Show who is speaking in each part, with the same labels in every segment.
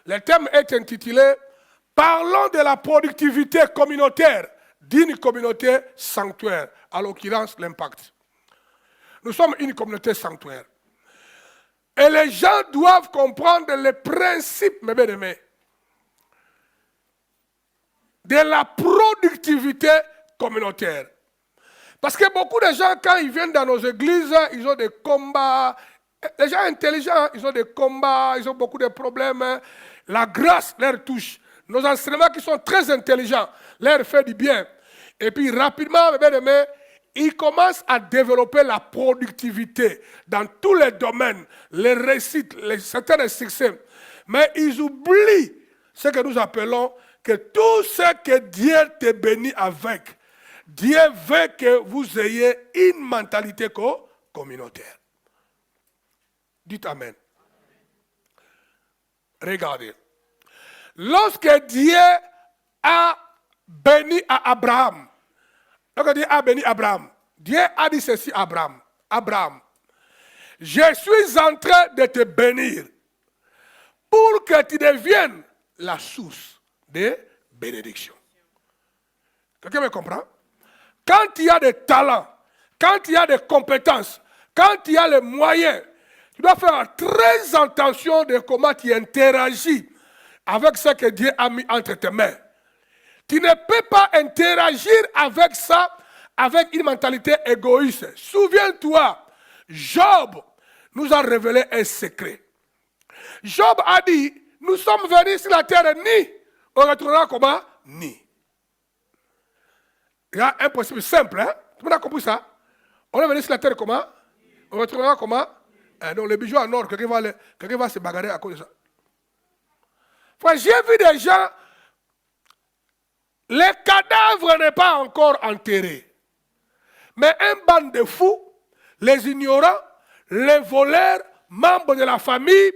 Speaker 1: Le thème est intitulé « Parlons de la productivité communautaire d'une communauté sanctuaire », à l'occurrence l'Impact. Nous sommes une communauté sanctuaire. Et les gens doivent comprendre les principes, mes bien-aimés, de la productivité communautaire. Parce que beaucoup de gens, quand ils viennent dans nos églises, ils ont des combats. Les gens intelligents, ils ont des combats, ils ont beaucoup de problèmes. La grâce leur touche. Nos enseignements qui sont très intelligents leur fait du bien. Et puis rapidement, mes bien-aimés, ils commencent à développer la productivité dans tous les domaines, les réussites, certains succès. Mais ils oublient ce que nous appelons que tout ce que Dieu te bénit avec, Dieu veut que vous ayez une mentalité communautaire. Dites Amen. Regardez. Lorsque Dieu a béni à Abraham, lorsque Dieu a béni Abraham, Dieu a dit ceci à Abraham. Abraham, je suis en train de te bénir pour que tu deviennes la source de bénédiction. Quelqu'un me comprend? Quand il y a des talents, quand il y a des compétences, quand il y a les moyens, tu dois faire très attention de comment tu interagis avec ce que Dieu a mis entre tes mains. Tu ne peux pas interagir avec ça avec une mentalité égoïste. Souviens-toi, Job nous a révélé un secret. Job a dit, nous sommes venus sur la terre ni, on retournera comment? Ni. Il y a un principe simple, hein? Tout le monde a compris ça? On est venu sur la terre comment? On retournera comment? Non, les bijoux en or, quelqu'un va se bagarrer à cause de ça. Enfin, j'ai vu des gens, les cadavres n'est pas encore enterrés. Mais un bande de fous, les ignorants, les voleurs, membres de la famille,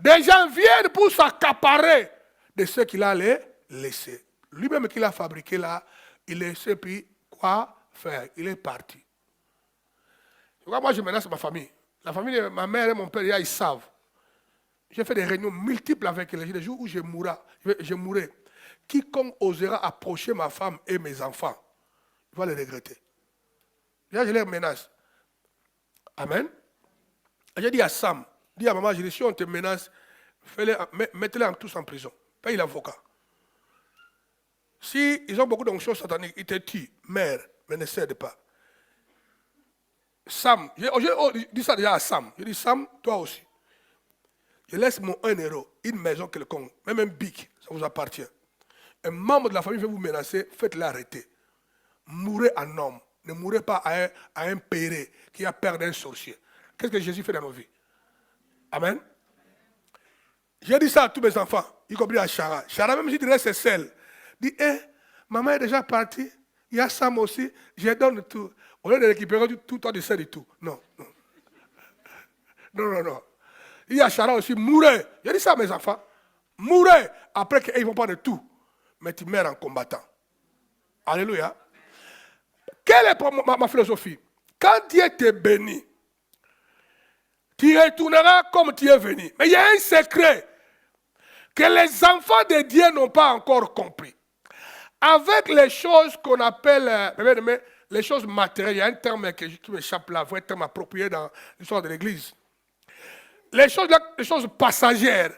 Speaker 1: des gens viennent pour s'accaparer de ce qu'il a laissé. Lui-même qu'il a fabriqué là, il ne sait plus quoi faire. Il est parti. Moi, je menace ma famille. La famille de ma mère et mon père, ils savent. J'ai fait des réunions multiples avec eux. Les jours où je mourrai, quiconque osera approcher ma femme et mes enfants, il va les regretter. Là, je les menace. Amen. J'ai dit à Sam, dis à maman, je dis, si on te menace, mettez-les tous en prison. Paye l'avocat. Si ils ont beaucoup d'onctions sataniques, ils te tuent, mère, mais ne cède pas. Sam, j'ai dit ça déjà à Sam. Je dis, Sam, toi aussi. Je laisse mon 1 euro, une maison quelconque, même un bic, ça vous appartient. Un membre de la famille veut vous menacer, faites-le arrêter. Mourrez en homme. Ne mourrez pas à un péré qui a peur d'un sorcier. Qu'est-ce que Jésus fait dans nos vies? Amen. J'ai dit ça à tous mes enfants, y compris à Chara. Chara, même si tu restes seul, dit, maman est déjà partie, il y a Sam aussi, je donne tout. Au lieu de récupérer tout, toi tu sais du tout. Non. Non. Il y a Chara aussi, mourrez. J'ai dit ça à mes enfants. Mourrez après qu'ils ne vont pas de tout. Mais tu meurs en combattant. Alléluia. Quelle est ma philosophie? Quand Dieu te bénit, tu retourneras comme tu es venu. Mais il y a un secret que les enfants de Dieu n'ont pas encore compris. Avec les choses qu'on appelle, les choses matérielles, il y a un terme qui m'échappe là, un terme approprié dans l'histoire de l'Église. Les choses passagères,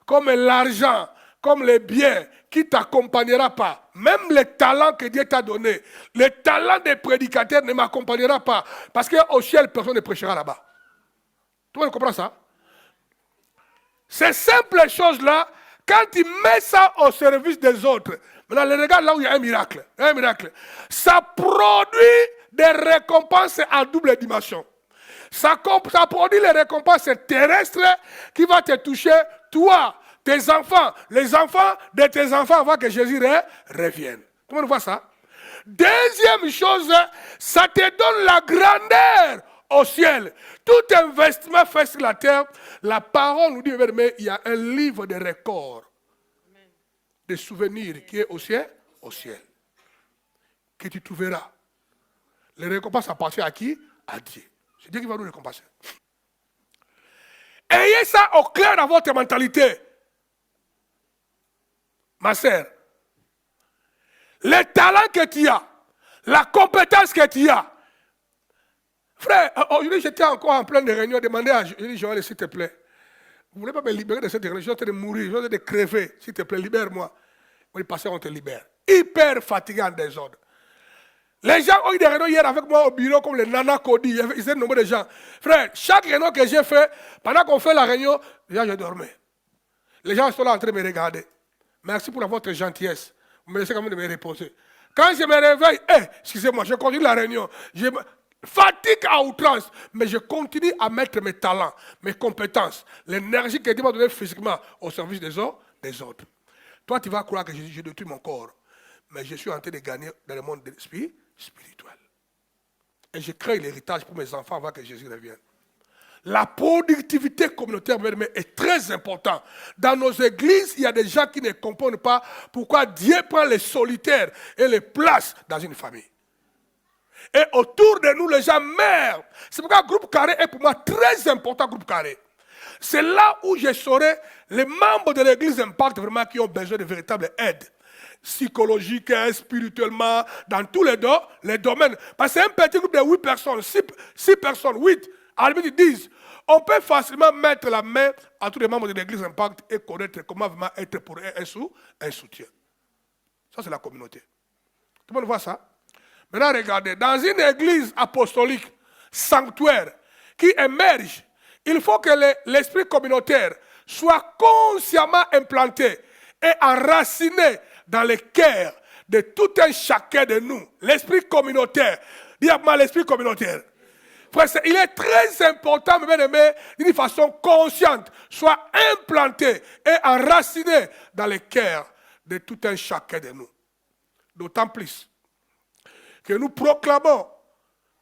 Speaker 1: comme l'argent, comme les biens, qui ne t'accompagnera pas. Même les talents que Dieu t'a donnés, les talents des prédicateurs ne m'accompagnera pas. Parce qu'au ciel, personne ne prêchera là-bas. Tout le monde comprend ça? Ces simples choses-là, quand tu mets ça au service des autres, maintenant, regarde là où il y a un miracle. Ça produit des récompenses à double dimension. Ça produit les récompenses terrestres qui vont te toucher, toi, tes enfants, les enfants de tes enfants avant que Jésus revienne. Tout le monde voit ça? Deuxième chose, ça te donne la grandeur au ciel. Tout investissement fait sur la terre, la parole nous dit, mais il y a un livre de records, de souvenirs qui est au ciel, que tu trouveras. Les récompenses appartiennent à qui? À Dieu. C'est Dieu qui va nous récompenser. Ayez ça au clair dans votre mentalité. ma sœur, le talent que tu as, la compétence que tu as. Frère, aujourd'hui j'étais encore en pleine réunion, demandez à Joël, s'il te plaît, vous ne voulez pas me libérer de cette réunion, je suis en train de mourir, je suis en train de crever, s'il te plaît, libère-moi. On dit, pasteur, on te libère. Hyper fatigué en désordre. Les gens ont eu des réunions hier avec moi au bureau, comme les Nana Cody, ils étaient nombreux de gens. Frère, chaque réunion que j'ai fait, pendant qu'on fait la réunion, déjà je dormais. Les gens sont là en train de me regarder. Merci pour votre gentillesse. Vous me laissez quand même de me reposer. Quand je me réveille, excusez-moi, je continue la réunion. Je fatigue à outrance, mais je continue à mettre mes talents, mes compétences, l'énergie que Dieu m'a donnée physiquement au service des autres. Toi, tu vas croire que je détruis mon corps, mais je suis en train de gagner dans le monde spirituel. Et je crée l'héritage pour mes enfants avant que Jésus revienne. La productivité communautaire est très importante. Dans nos églises, il y a des gens qui ne comprennent pas pourquoi Dieu prend les solitaires et les place dans une famille. Et autour de nous, les gens meurent. C'est pourquoi le groupe carré est pour moi très important, groupe carré. C'est là où je saurai les membres de l'église Impact vraiment qui ont besoin de véritable aide. Psychologique, spirituellement, dans tous les domaines. Parce que c'est un petit groupe de 8 personnes, 6 personnes, 8, à la limite 10. On peut facilement mettre la main à tous les membres de l'église Impact et connaître comment vraiment être pour eux un soutien. Ça, c'est la communauté. Tout le monde voit ça? Maintenant, regardez, dans une église apostolique, sanctuaire, qui émerge, il faut que l'esprit communautaire soit consciemment implanté et enraciné dans le cœur de tout un chacun de nous. L'esprit communautaire. Dis-moi l'esprit communautaire. Frère, il est très important, mes bien-aimés, d'une façon consciente, soit implanté et enraciné dans le cœur de tout un chacun de nous. D'autant plus que nous proclamons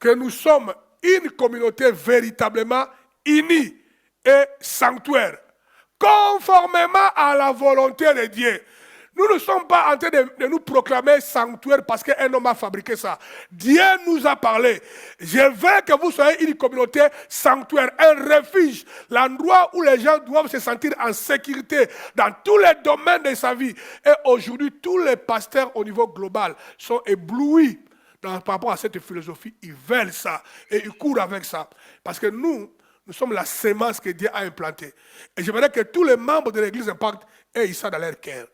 Speaker 1: que nous sommes une communauté véritablement unie et sanctuaire, conformément à la volonté de Dieu. Nous ne sommes pas en train de nous proclamer sanctuaire parce qu'un homme a fabriqué ça. Dieu nous a parlé. Je veux que vous soyez une communauté sanctuaire, un refuge, l'endroit où les gens doivent se sentir en sécurité dans tous les domaines de sa vie. Et aujourd'hui, tous les pasteurs au niveau global sont éblouis par rapport à cette philosophie. Ils veulent ça et ils courent avec ça. Parce que nous sommes la sémence que Dieu a implantée. Et j'aimerais que tous les membres de l'église Impact aient ça dans leur cœur.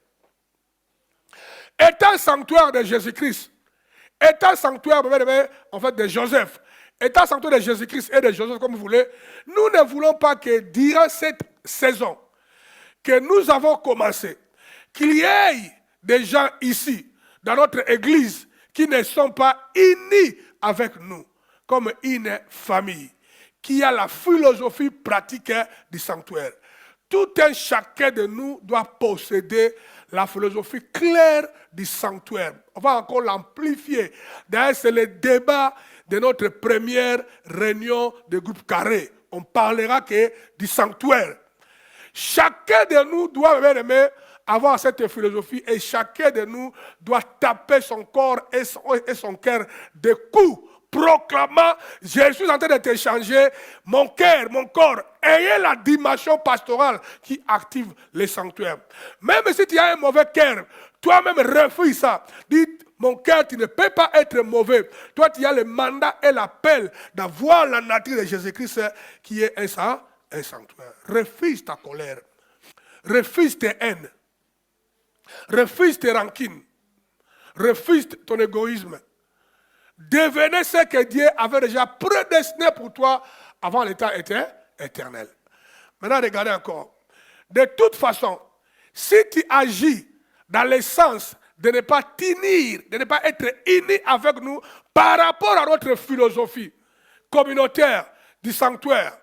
Speaker 1: Étant sanctuaire de Jésus-Christ, étant sanctuaire en fait, de Joseph, étant sanctuaire de Jésus-Christ et de Joseph comme vous voulez, nous ne voulons pas que durant cette saison que nous avons commencé, qu'il y ait des gens ici, dans notre église, qui ne sont pas unis avec nous, comme une famille, qui a la philosophie pratique du sanctuaire. Tout un chacun de nous doit posséder la philosophie claire du sanctuaire. On va encore l'amplifier. D'ailleurs, c'est le débat de notre première réunion de groupe carré. On parlera que du sanctuaire. Chacun de nous doit avoir cette philosophie et chacun de nous doit taper son corps et son cœur de coups, proclamant, je suis en train de t'échanger mon cœur, mon corps. Ayez la dimension pastorale qui active les sanctuaires. Même si tu as un mauvais cœur, toi-même refuses ça. Dites, mon cœur, tu ne peux pas être mauvais. Toi, tu as le mandat et l'appel d'avoir la nature de Jésus-Christ qui est un sanctuaire. Refuse ta colère. Refuse tes haines. Refuse tes rancines. Refuse ton égoïsme. Devenez ce que Dieu avait déjà prédestiné pour toi avant l'état éternel. Maintenant, regardez encore. De toute façon, si tu agis dans le sens de ne pas t'unir, de ne pas être uni avec nous par rapport à notre philosophie communautaire du sanctuaire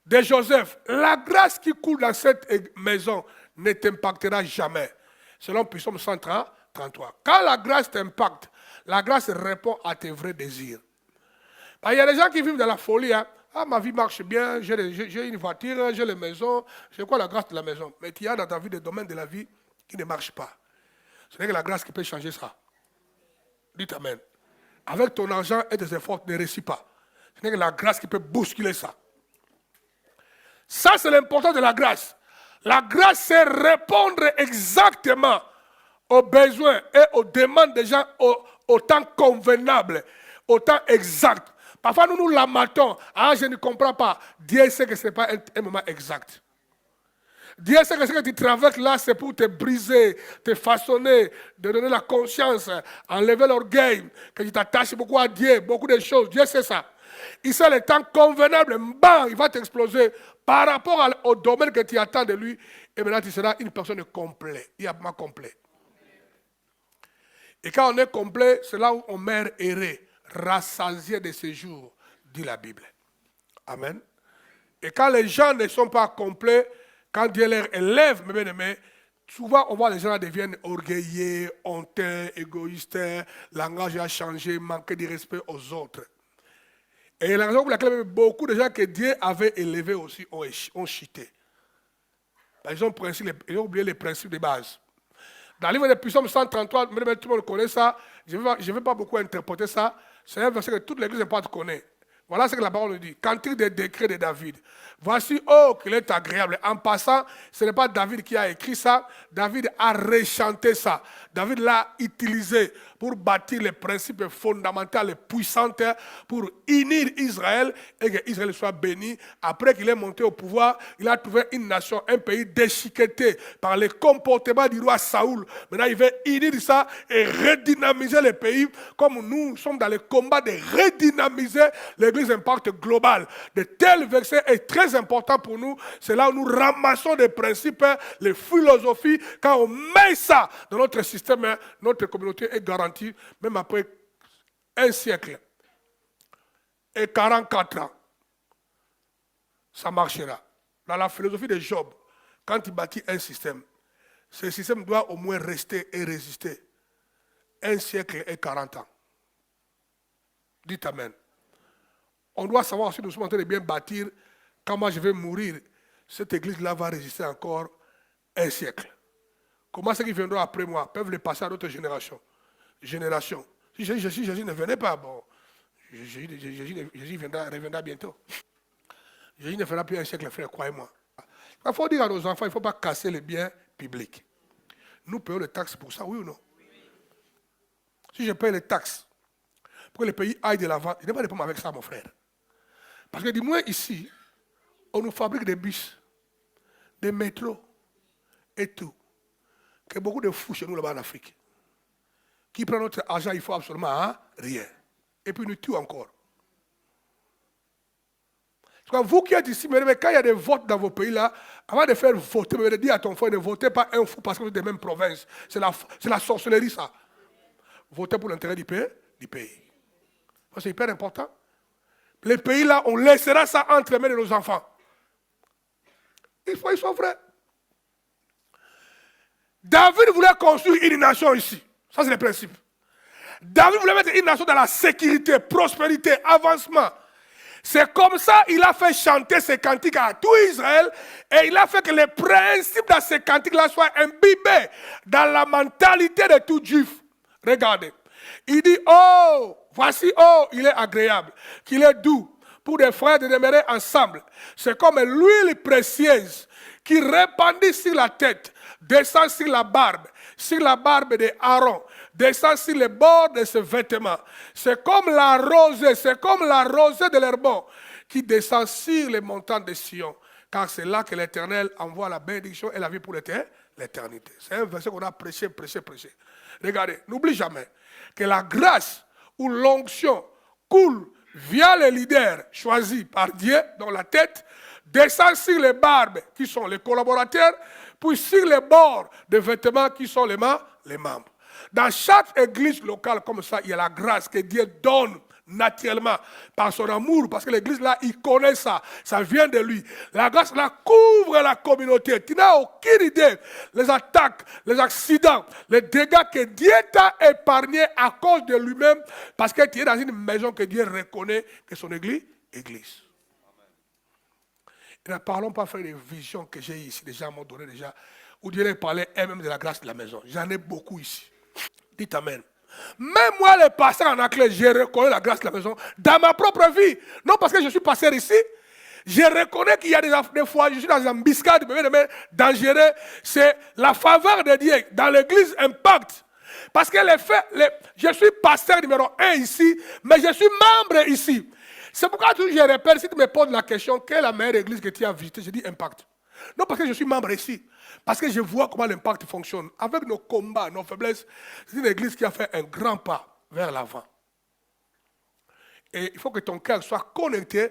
Speaker 1: de Joseph, la grâce qui coule dans cette maison ne t'impactera jamais. Selon Psaume 133. Quand la grâce t'impacte, la grâce répond à tes vrais désirs. Il y a des gens qui vivent dans la folie. Hein. Ah, ma vie marche bien, j'ai une voiture, j'ai les maisons. C'est quoi la grâce de la maison? Mais il y a dans ta vie des domaines de la vie qui ne marchent pas. Ce n'est que la grâce qui peut changer ça. Dites Amen. Avec ton argent et tes efforts, ne réussis pas. Ce n'est que la grâce qui peut bousculer ça. Ça, c'est l'importance de la grâce. La grâce, c'est répondre exactement aux besoins et aux demandes des gens au temps convenable, au temps exact. Parfois, nous nous lamentons. Ah, je ne comprends pas. Dieu sait que ce n'est pas un moment exact. Dieu sait que ce que tu traverses là, c'est pour te briser, te façonner, te donner la conscience, enlever l'orgueil, que tu t'attaches beaucoup à Dieu, beaucoup de choses. Dieu sait ça. Il sait le temps convenable, bam, il va t'exploser par rapport au domaine que tu attends de lui. Et maintenant, tu seras une personne complète. Il y a pas complet. Et quand on est complet, c'est là où on meurt erré, rassasié de ses jours, dit la Bible. Amen. Et quand les gens ne sont pas complets, quand Dieu les élève, mes bien-aimés, souvent on voit les gens deviennent orgueilleux, honteux, égoïstes, le langage a changé, manquer de respect aux autres. Et la raison pour laquelle beaucoup de gens que Dieu avait élevés aussi ont chuté. Ils ont oublié les principes de base. Dans le livre des Psaumes 133, tout le monde connaît ça. Je ne vais pas beaucoup interpréter ça. C'est un verset que toute l'église connaît. Voilà ce que la parole nous dit. Cantique des décrets de David. Voici, oh, qu'il est agréable. En passant, ce n'est pas David qui a écrit ça. David a rechanté ça. David l'a utilisé pour bâtir les principes fondamentaux et puissants pour unir Israël et que Israël soit béni. Après qu'il est monté au pouvoir, il a trouvé une nation, un pays déchiqueté par les comportements du roi Saoul. Maintenant, il veut unir ça et redynamiser le pays comme nous sommes dans le combat de redynamiser l'Église Impact globale. De tels versets est très important pour nous. C'est là où nous ramassons des principes, les philosophies. Quand on met ça dans notre système, notre communauté est garantie. Même après un siècle et 44 ans, ça marchera. Dans la philosophie de Job, quand il bâtit un système, ce système doit au moins rester et résister un siècle et 40 ans. Dites Amen. On doit savoir si nous sommes en train de bien bâtir, quand moi je vais mourir, cette église-là va résister encore un siècle. Comment ceux qui viendront après moi peuvent le passer à d'autres générations? Si Jésus ne venait pas, bon, Jésus reviendra bientôt. Jésus ne fera plus un siècle, frère, croyez-moi. Il faut dire à nos enfants, il ne faut pas casser les biens publics. Nous payons les taxes pour ça, oui ou non? Si je paye les taxes pour que le pays aille de l'avant, je n'ai pas de problème avec ça, mon frère. Parce que du moins ici, on nous fabrique des bus, des métros et tout. Que beaucoup de fous chez nous là-bas en Afrique. Qui prend notre argent, il faut absolument rien. Et puis nous tue encore. Parce que vous qui êtes ici, quand il y a des votes dans vos pays là, avant de faire voter, dis à ton frère, ne votez pas un fou parce que vous êtes des mêmes provinces. C'est la sorcellerie ça. Votez pour l'intérêt du pays. C'est hyper important. Les pays là, on laissera ça entre les mains de nos enfants. Il faut qu'ils soient vrais. David voulait construire une nation ici. Ça, c'est le principe. David voulait mettre une nation dans la sécurité, prospérité, avancement. C'est comme ça qu'il a fait chanter ces cantiques à tout Israël et il a fait que les principes de ces cantiques-là soient imbibés dans la mentalité de tout juif. Regardez. Il dit, oh, voici, oh, il est agréable, qu'il est doux pour des frères de demeurer ensemble. C'est comme l'huile précieuse qui répandit sur la tête, descend sur la barbe de Aaron, descend sur les bords de ses vêtements. C'est comme la rosée de l'Hermon qui descend sur les montagnes de Sion. Car c'est là que l'Éternel envoie la bénédiction et la vie pour l'éternité. C'est un verset qu'on a prêché. Regardez, n'oublie jamais que la grâce ou l'onction coule via les leaders choisis par Dieu dans la tête, descend sur les barbes qui sont les collaborateurs, puis sur les bords des vêtements qui sont les membres. Dans chaque église locale comme ça, il y a la grâce que Dieu donne naturellement par son amour, parce que l'église là, il connaît ça vient de lui. La grâce là couvre la communauté. Tu n'as aucune idée les attaques, les accidents, les dégâts que Dieu t'a épargnés à cause de lui-même, parce que tu es dans une maison que Dieu reconnaît que son église. Et ne parlons pas, frère, des visions que j'ai ici, les gens m'ont donné déjà, où Dieu parlait elle-même de la grâce de la maison. J'en ai beaucoup ici. Dites Amen. Même moi, le pasteur en Aclès, j'ai reconnu la grâce de la maison dans ma propre vie. Non parce que je suis pasteur ici. Je reconnais qu'il y a des fois, je suis dans une embuscade, mais dangereux. C'est la faveur de Dieu dans l'église impact. Parce que je suis pasteur numéro 1 ici, mais je suis membre ici. C'est pourquoi je répète, si tu me poses la question, quelle est la meilleure église que tu as visitée, je dis impact. Non parce que je suis membre ici, parce que je vois comment l'impact fonctionne. Avec nos combats, nos faiblesses, c'est une église qui a fait un grand pas vers l'avant. Et il faut que ton cœur soit connecté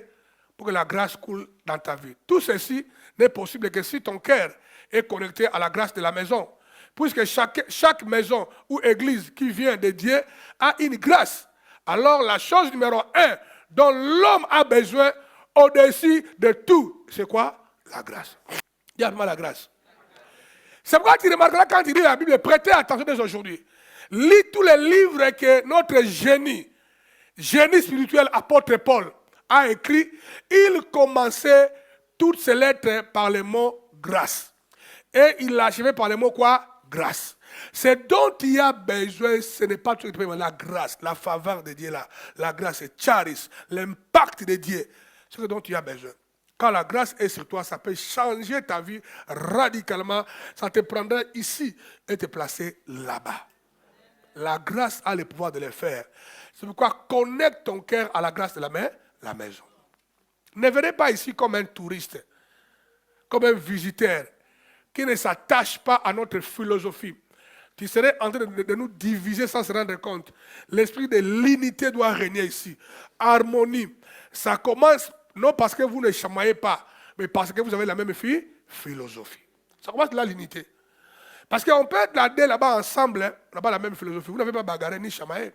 Speaker 1: pour que la grâce coule dans ta vie. Tout ceci n'est possible que si ton cœur est connecté à la grâce de la maison. Puisque chaque maison ou église qui vient de Dieu a une grâce. Alors la chose numéro 1 dont l'homme a besoin au-dessus de tout, c'est quoi? La grâce. Dis-moi la grâce. C'est pourquoi tu remarqueras quand tu lis la Bible, prêtez attention dès aujourd'hui. Lis tous les livres que notre génie spirituel, apôtre Paul, a écrit. Il commençait toutes ses lettres par le mot grâce. Et il l'achevait par le mot quoi? Grâce. Ce dont il y a besoin, ce n'est pas tout simplement la grâce, la faveur de Dieu là. La grâce, c'est charis, l'impact de Dieu. C'est ce dont tu as besoin. Quand la grâce est sur toi, ça peut changer ta vie radicalement. Ça te prendra ici et te placer là-bas. La grâce a le pouvoir de le faire. C'est pourquoi connecte ton cœur à la grâce de la maison. Ne venez pas ici comme un touriste, comme un visiteur, qui ne s'attache pas à notre philosophie. Tu serais en train de nous diviser sans se rendre compte. L'esprit de l'unité doit régner ici. Harmonie. Ça commence non parce que vous ne chamaillez pas, mais parce que vous avez la même philosophie. Ça commence là l'unité. Parce qu'on peut être là-bas ensemble, là-bas la même philosophie. Vous n'avez pas bagarré ni chamaillé.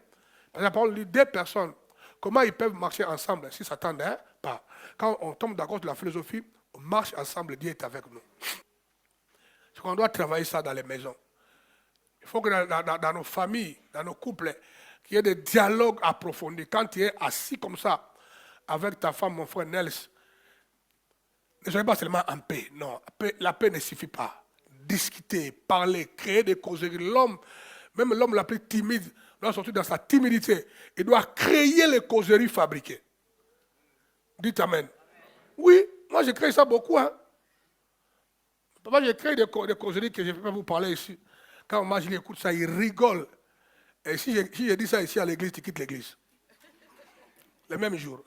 Speaker 1: Par exemple, on lit deux personnes. Comment ils peuvent marcher ensemble s'ils ne s'attendent pas? Quand on tombe d'accord sur la philosophie, on marche ensemble, Dieu est avec nous. C'est qu'on doit travailler ça dans les maisons. Il faut que dans nos familles, dans nos couples, qu'il y ait des dialogues approfondis. Quand tu es assis comme ça, avec ta femme, mon frère Nels, ne soyez pas seulement en paix. Non, la paix ne suffit pas. Discuter, parler, créer des causeries. L'homme, même l'homme le plus timide, doit sortir dans sa timidité. Il doit créer les causeries fabriquées. Dites Amen. Oui, moi j'ai créé ça beaucoup. Papa, j'ai créé des causeries que je ne vais pas vous parler ici. Quand moi je l'écoute ça, il rigole. Et si je dis ça ici à l'église, tu quittes l'église. Le même jour.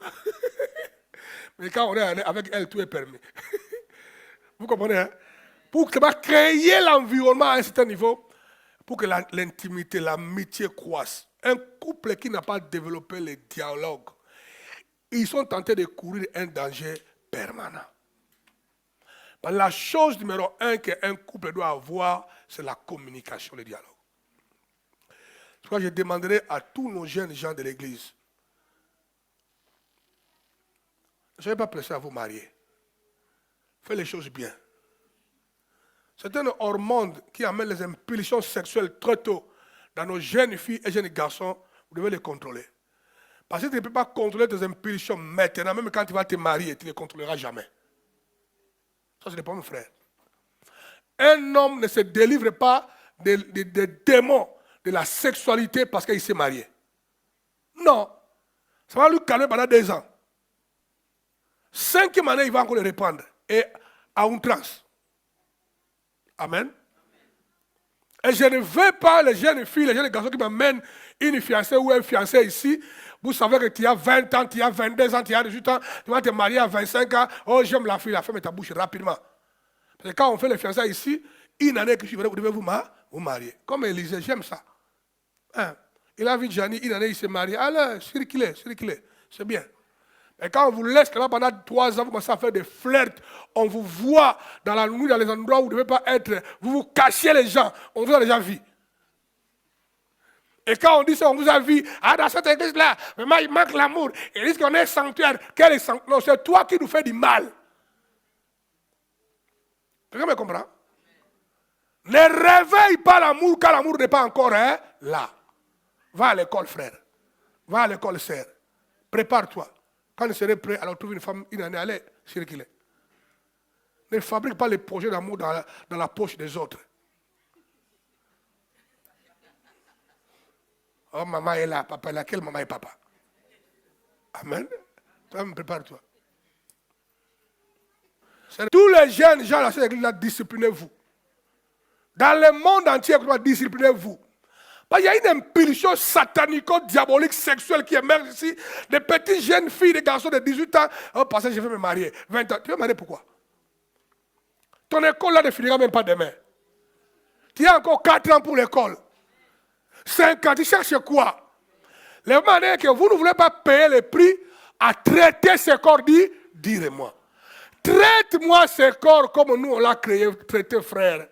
Speaker 1: Mais quand on est avec elle, tout est permis. Vous comprenez, hein? Pour créer l'environnement à un certain niveau, pour que l'intimité, l'amitié croisse. Un couple qui n'a pas développé le dialogue, ils sont tentés de courir un danger permanent. La chose numéro 1 qu'un couple doit avoir, c'est la communication, le dialogue. C'est pourquoi je demanderai à tous nos jeunes gens de l'église, ne soyez pas pressés à vous marier. Faites les choses bien. C'est un hormone qui amène les impulsions sexuelles très tôt dans nos jeunes filles et jeunes garçons. Vous devez les contrôler. Parce que tu ne peux pas contrôler tes impulsions maintenant, même quand tu vas te marier, tu ne les contrôleras jamais. Ça, ce n'est pas mon frère. Un homme ne se délivre pas des démons de la sexualité parce qu'il s'est marié. Non. Ça va lui calmer pendant 2 ans. 5e année, il va encore le répandre. Et à outrance. Amen. Et je ne veux pas les jeunes filles, les jeunes garçons qui m'amènent une fiancée ou un fiancé ici. Vous savez que tu as 20 ans, tu as 22 ans, tu as 18 ans, tu vas te marier à 25 ans. Oh, j'aime la fille, la femme est ta bouche rapidement. Parce que quand on fait les fiançailles ici, une année que vous devez vous marier. Comme Élisée, j'aime ça. Hein? Il a vu Gianni, une année il s'est marié. Allez, circulez, c'est bien. Et quand on vous laisse là pendant 3 ans, vous commencez à faire des flirts, on vous voit dans la nuit, dans les endroits où vous ne devez pas être, vous vous cachez les gens, on vous a déjà vu. Et quand on dit ça, on vous a vu, dans cette église-là, vraiment il manque l'amour, il dit qu'on est sanctuaire, quel est sanctuaire? Non, c'est toi qui nous fais du mal. Quelqu'un me comprend? Ne réveille pas l'amour quand l'amour n'est pas encore là. Va à l'école, frère. Va à l'école, sœur. Prépare-toi. Quand tu seras prêt, alors trouve une femme, une année, allez, circuler. Ne fabrique pas les projets d'amour dans la poche des autres. Oh, maman est là, papa est là. Quelle maman est papa? Amen. Toi, prépare-toi. Tous les jeunes gens dans cette église-là, disciplinez-vous. Dans le monde entier, disciplinez-vous. Parce qu'il y a une impulsion satanico-diabolique sexuelle qui émerge ici. Des petites jeunes filles, des garçons de 18 ans. Oh, parce que je vais me marier. 20 ans. Tu veux me marier pourquoi? Ton école là ne finira même pas demain. Tu as encore 4 ans pour l'école. 5 ans, tu cherches quoi? Les manières que vous ne voulez pas payer le prix à traiter ce corps, direz-moi. Traite-moi ce corps comme nous on l'a créé, traité frère.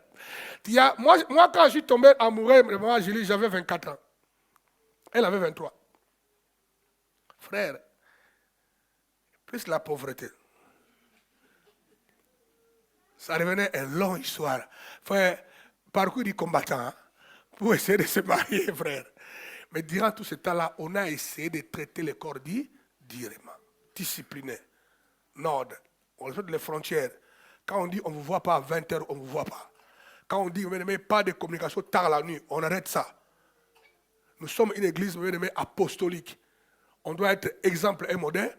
Speaker 1: Moi, quand je suis tombé amoureux de maman Julie, j'avais 24 ans. Elle avait 23. Frère, plus la pauvreté. Ça devenait une longue histoire. Frère, parcours du combattant, hein, pour essayer de se marier, frère. Mais durant tout ce temps-là, on a essayé de traiter le corps directement, discipliné, nord, on respecte les frontières. Quand on dit on ne vous voit pas à 20h, on ne vous voit pas. Quand on dit pas de communication tard la nuit, on arrête ça. Nous sommes une église apostolique. On doit être exemple et modèle.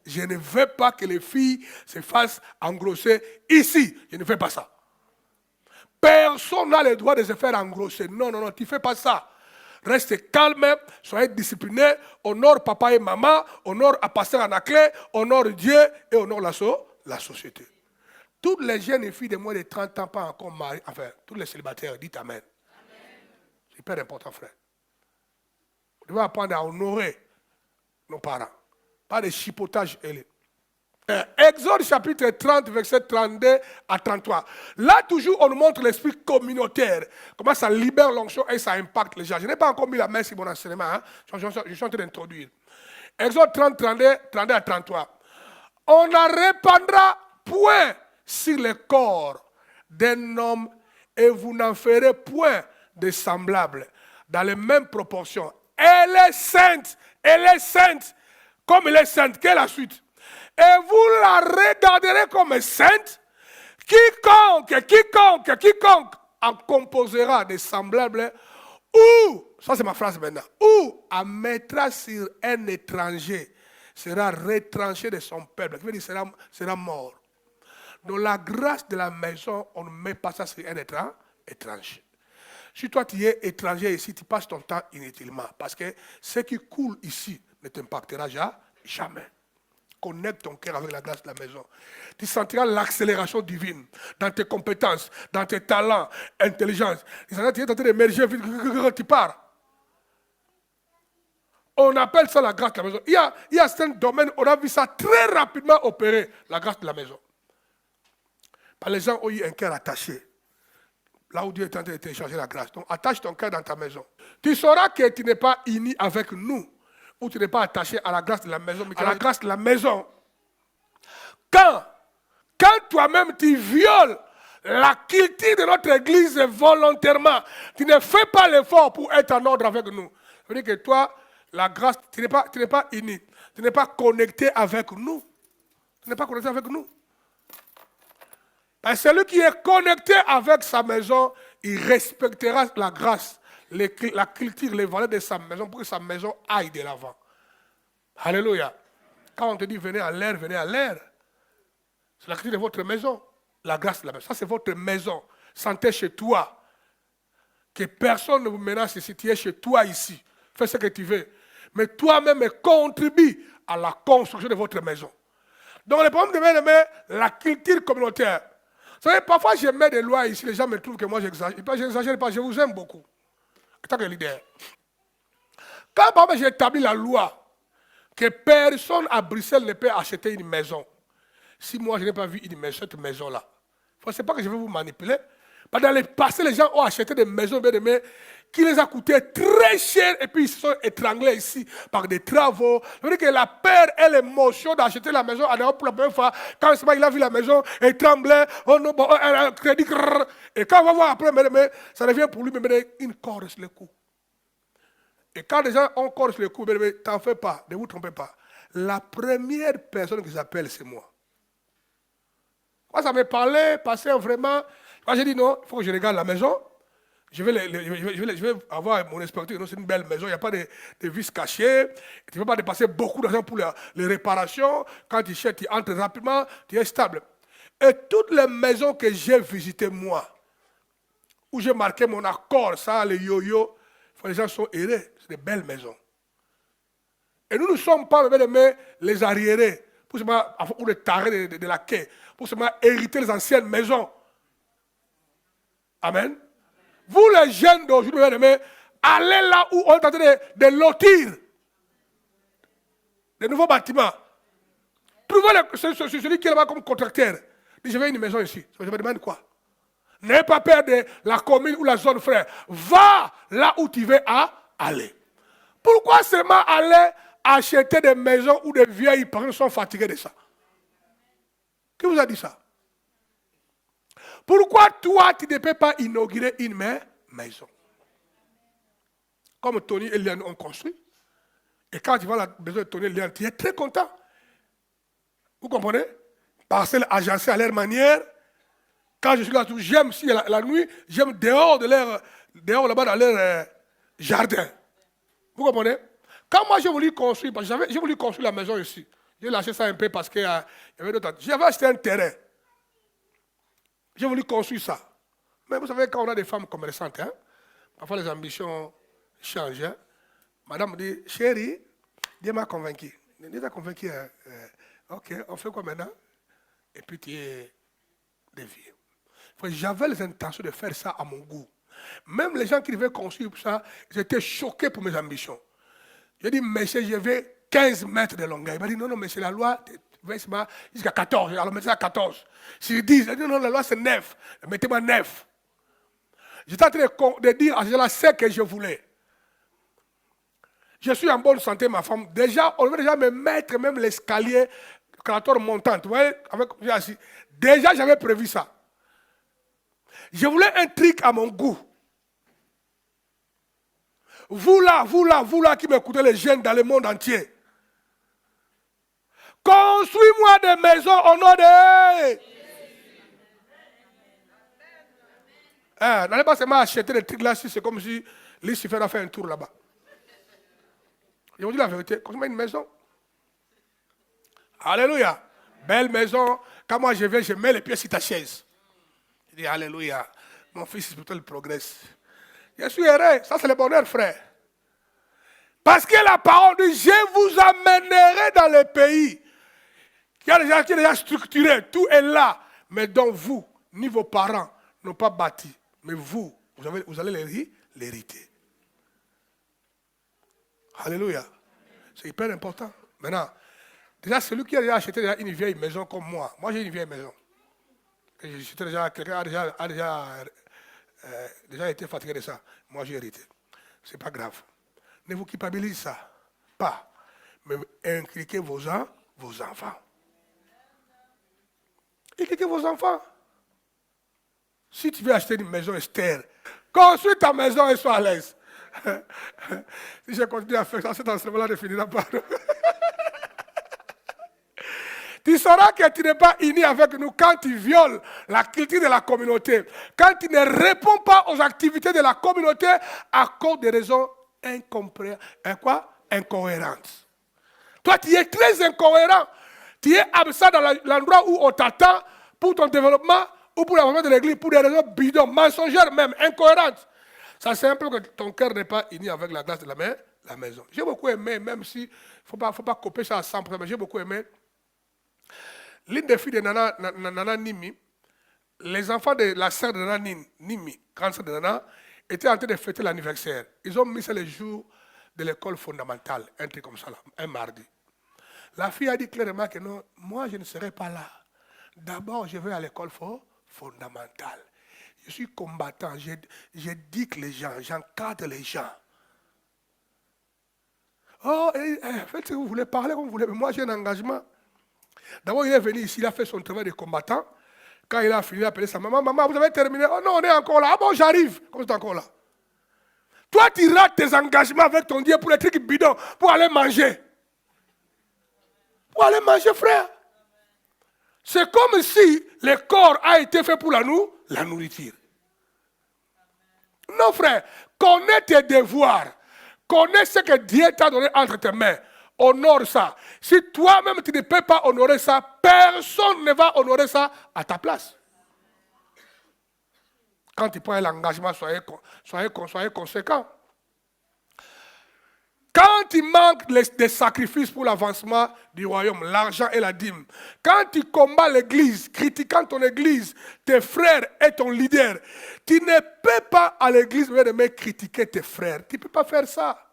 Speaker 1: Je ne veux pas que les filles se fassent engrosser ici. Je ne fais pas ça. Personne n'a le droit de se faire engrosser. Non, tu ne fais pas ça. Reste calme, soyez discipliné, honore papa et maman, honore à pasteur Anaclé, honore Dieu et honore la société. Toutes les jeunes filles de moins de 30 ans, pas encore mariées, enfin, tous les célibataires, dites Amen. C'est hyper important, frère. Vous devez apprendre à honorer nos parents. Pas de chipotage. Exode chapitre 30, verset 32 à 33. Là, toujours, on nous montre l'esprit communautaire. Comment ça libère l'onction et ça impacte les gens. Je n'ai pas encore mis la main sur mon enseignement. Hein. Je suis en train d'introduire. Exode 30, 32 à 33. On ne répandra point sur le corps d'un homme et vous n'en ferez point de semblable dans les mêmes proportions. Elle est sainte, comme elle est sainte. Quelle est la suite? Et vous la regarderez comme sainte. Quiconque en composera des semblables, ou, ça c'est ma phrase maintenant, ou en mettra sur un étranger, sera retranché de son peuple, qui veut dire sera mort. Dans la grâce de la maison, on ne met pas ça sur un étranger. Si toi tu es étranger ici, tu passes ton temps inutilement. Parce que ce qui coule ici ne t'impactera jamais. Connecte ton cœur avec la grâce de la maison. Tu sentiras l'accélération divine dans tes compétences, dans tes talents, intelligence. Tu es en train d'émerger, tu pars. On appelle ça la grâce de la maison. Il y a certains domaines, on a vu ça très rapidement opérer, la grâce de la maison. Les gens ont eu un cœur attaché. Là où Dieu est en train de télécharger la grâce. Donc attache ton cœur dans ta maison. Tu sauras que tu n'es pas uni avec nous. Ou tu n'es pas attaché à la grâce de la maison. Mais à la grâce de la maison. Quand toi-même tu violes la culture de notre église volontairement, tu ne fais pas l'effort pour être en ordre avec nous. Ça veut dire que toi, la grâce, tu n'es pas uni. Tu n'es pas connecté avec nous. Tu n'es pas connecté avec nous. Parce que celui qui est connecté avec sa maison, il respectera la grâce, la culture, les valeurs de sa maison pour que sa maison aille de l'avant. Alléluia. Quand on te dit venez à l'air, c'est la culture de votre maison. La grâce de la maison. Ça, c'est votre maison. Sentez chez toi. Que personne ne vous menace si tu es chez toi ici. Fais ce que tu veux. Mais toi-même contribue à la construction de votre maison. Donc, le problème de la culture communautaire. Vous savez, parfois, je mets des lois ici, les gens me trouvent que moi, j'exagère. Je n'exagère pas, je vous aime beaucoup. En tant que leader. Quand, par exemple, j'ai établi la loi que personne à Bruxelles ne peut acheter une maison, si moi, je n'ai pas vu cette maison-là, ce n'est pas que je vais vous manipuler. Dans le passé, les gens ont acheté des maisons qui les a coûté très cher et puis ils se sont étranglés ici par des travaux. Ça veut dire que la peur et l'émotion d'acheter la maison en Europe pour la première fois, quand il a vu la maison, il tremblait, oh non, bon, crédit, et quand on va voir après, ça devient pour lui une corde sur le cou. Et quand les gens ont corde sur le cou, t'en fais pas, ne vous trompez pas. La première personne qui s'appelle, c'est moi. Moi, ça me parlait, passait vraiment. Moi, j'ai dit non, il faut que je regarde la maison. Je vais avoir mon inspecteur. C'est une belle maison, il n'y a pas de vis cachées. Tu ne peux pas dépasser beaucoup d'argent pour les réparations. Quand tu cherches, tu entres rapidement, tu es stable. Et toutes les maisons que j'ai visitées, moi, où j'ai marqué mon accord, ça, les yo-yo, les gens sont heureux. C'est des belles maisons. Et nous ne sommes pas, les arriérés, ou les tarés de la quai, pour seulement hériter les anciennes maisons. Amen. Vous, les jeunes d'aujourd'hui, allez là où on est en train de lotir de nouveaux bâtiments. Trouvez celui qui est là-bas comme contracteur. Dit, je veux une maison ici. Je me demande quoi? N'ayez pas peur de la commune ou la zone, frère. Va là où tu veux aller. Pourquoi seulement aller acheter des maisons où des vieilles personnes sont fatiguées de ça? Qui vous a dit ça? Pourquoi toi, tu ne peux pas inaugurer une maison? Comme Tony et Liane ont construit. Et quand tu vois la maison de Tony et Liane, tu es très content. Vous comprenez? Parcelles agencées à leur manière. Quand je suis là, j'aime si la nuit, j'aime dehors là-bas dans leur jardin. Vous comprenez? Quand moi j'ai voulu construire, parce que j'ai voulu construire la maison ici. J'ai lâché ça un peu parce qu'il y avait d'autres. J'avais acheté un terrain. J'ai voulu construire ça. Mais vous savez, quand on a des femmes commerçantes, hein, parfois les ambitions changent. Hein. Madame me dit, chérie, Dieu m'a convaincu. Dieu t'a convaincu. Ok, on fait quoi maintenant? Et puis tu es dévié. J'avais les intentions de faire ça à mon goût. Même les gens qui devaient construire ça, ils étaient choqués pour mes ambitions. J'ai dit, monsieur, je veux 15 mètres de longueur. Il m'a dit, non, mais c'est la loi. Jusqu'à 14, alors mettez ça à 14. S'ils disent, non, la loi c'est 9, mettez-moi 9. J'étais en train de dire à cela ce que je voulais. Je suis en bonne santé, ma femme. Déjà, on veut déjà me mettre même l'escalier, créateur montant. Vous voyez, déjà j'avais prévu ça. Je voulais un truc à mon goût. Vous là, qui m'écoutez, les jeunes dans le monde entier. Construis-moi des maisons au nom de... N'allez pas seulement acheter des trucs là, si c'est comme si Lucifer a fait un tour là-bas. Je vous dis la vérité, construis-moi une maison. Alléluia. Belle maison. Quand moi je viens, je mets les pieds sur ta chaise. Je dis alléluia. Mon fils spirituel progresse. Je suis heureux. Ça c'est le bonheur, frère. Parce que la parole dit, je vous amènerai dans le pays. Qui est déjà structuré, tout est là. Mais dont vous, ni vos parents, n'ont pas bâti. Mais vous allez l'hériter. Alléluia. C'est hyper important. Maintenant, déjà, celui qui a déjà acheté une vieille maison comme moi. Moi, j'ai une vieille maison. Quelqu'un a déjà été fatigué de ça. Moi, j'ai hérité. Ce n'est pas grave. Ne vous culpabilisez ça. Pas. Mais impliquez vos enfants. Impliquez vos enfants. Si tu veux acheter une maison Esther, construis ta maison et sois à l'aise. Si je continue à faire ça, cet enseignement-là ne finira pas. Tu sauras que tu n'es pas uni avec nous quand tu violes la culture de la communauté. Quand tu ne réponds pas aux activités de la communauté à cause des raisons incohérentes. Toi, tu es très incohérent. Tu es absent dans l'endroit où on t'attend pour ton développement ou pour l'avancement de l'église, pour des raisons bidons, mensongères même, incohérentes. Ça c'est simple que ton cœur n'est pas uni avec la grâce de la maison. J'ai beaucoup aimé, même si il ne faut pas couper ça à 100%, mais j'ai beaucoup aimé. L'une des filles de Nana Nimi, les enfants de la sœur de Nana Nimi, grande sœur de Nana, étaient en train de fêter l'anniversaire. Ils ont mis ça le jour de l'école fondamentale, un truc comme ça, là, un mardi. La fille a dit clairement que non, moi je ne serai pas là. D'abord, je vais à l'école fondamentale. Je suis combattant, j'éduque les gens, j'encadre les gens. Oh, faites ce que vous voulez, parler comme vous voulez, mais moi j'ai un engagement. D'abord, il est venu ici, il a fait son travail de combattant. Quand il a fini, il a appelé sa maman. Maman, vous avez terminé? Oh non, on est encore là. Ah bon, j'arrive. Comment tu es encore là? Toi, tu rates tes engagements avec ton Dieu pour les trucs bidons, pour aller manger. Pour aller manger, frère. C'est comme si le corps a été fait pour la nourriture. Non, frère. Connais tes devoirs. Connais ce que Dieu t'a donné entre tes mains. honore ça. Si toi-même tu ne peux pas honorer ça, personne ne va honorer ça à ta place. Quand tu prends l'engagement, soyez conséquent. Quand il manque des sacrifices pour l'avancement du royaume, l'argent et la dîme, quand tu combats l'église, critiquant ton église, tes frères et ton leader, tu ne peux pas à l'église critiquer tes frères. Tu ne peux pas faire ça.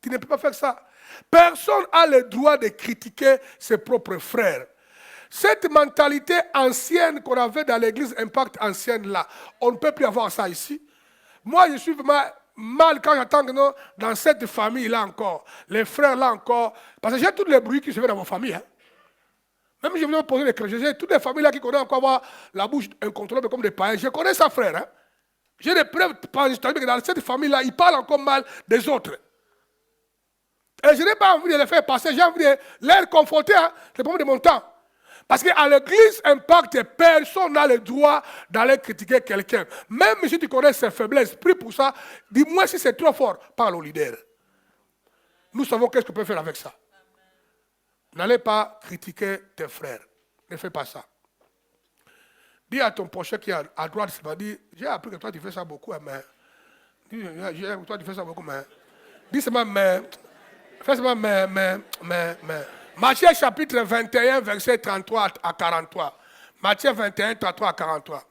Speaker 1: Tu ne peux pas faire ça. Personne n'a le droit de critiquer ses propres frères. Cette mentalité ancienne qu'on avait dans l'église Impact ancienne là, on ne peut plus avoir ça ici. Moi, je suis vraiment mal quand j'entends que non, dans cette famille-là encore, les frères là encore, parce que j'ai tous les bruits qui se font dans vos familles. Hein. Même si je viens poser les questions, j'ai toutes les familles là qui connaissent encore avoir la bouche incontrôlable comme des païens. Je connais ça, frère. Hein. J'ai des preuves que dans cette famille-là, ils parlent encore mal des autres. Et je n'ai pas envie de les faire passer, j'ai envie de les confronter. Hein. C'est le problème de mon temps. Parce qu'à l'église Impact, personne n'a le droit d'aller critiquer quelqu'un. Même si tu connais ses faiblesses, prie pour ça, dis-moi si c'est trop fort, parle au leader. Nous savons qu'est-ce qu'on peut faire avec ça. N'allez pas critiquer tes frères. Ne fais pas ça. Dis à ton prochain qui est à droite, c'est pas dit, j'ai appris que toi tu fais ça beaucoup, mais. Toi tu fais ça beaucoup, mais. Dis seulement, mais. Fais seulement, mais. Matthieu chapitre 21, verset 33 à 43. Matthieu 21, 33 à 43.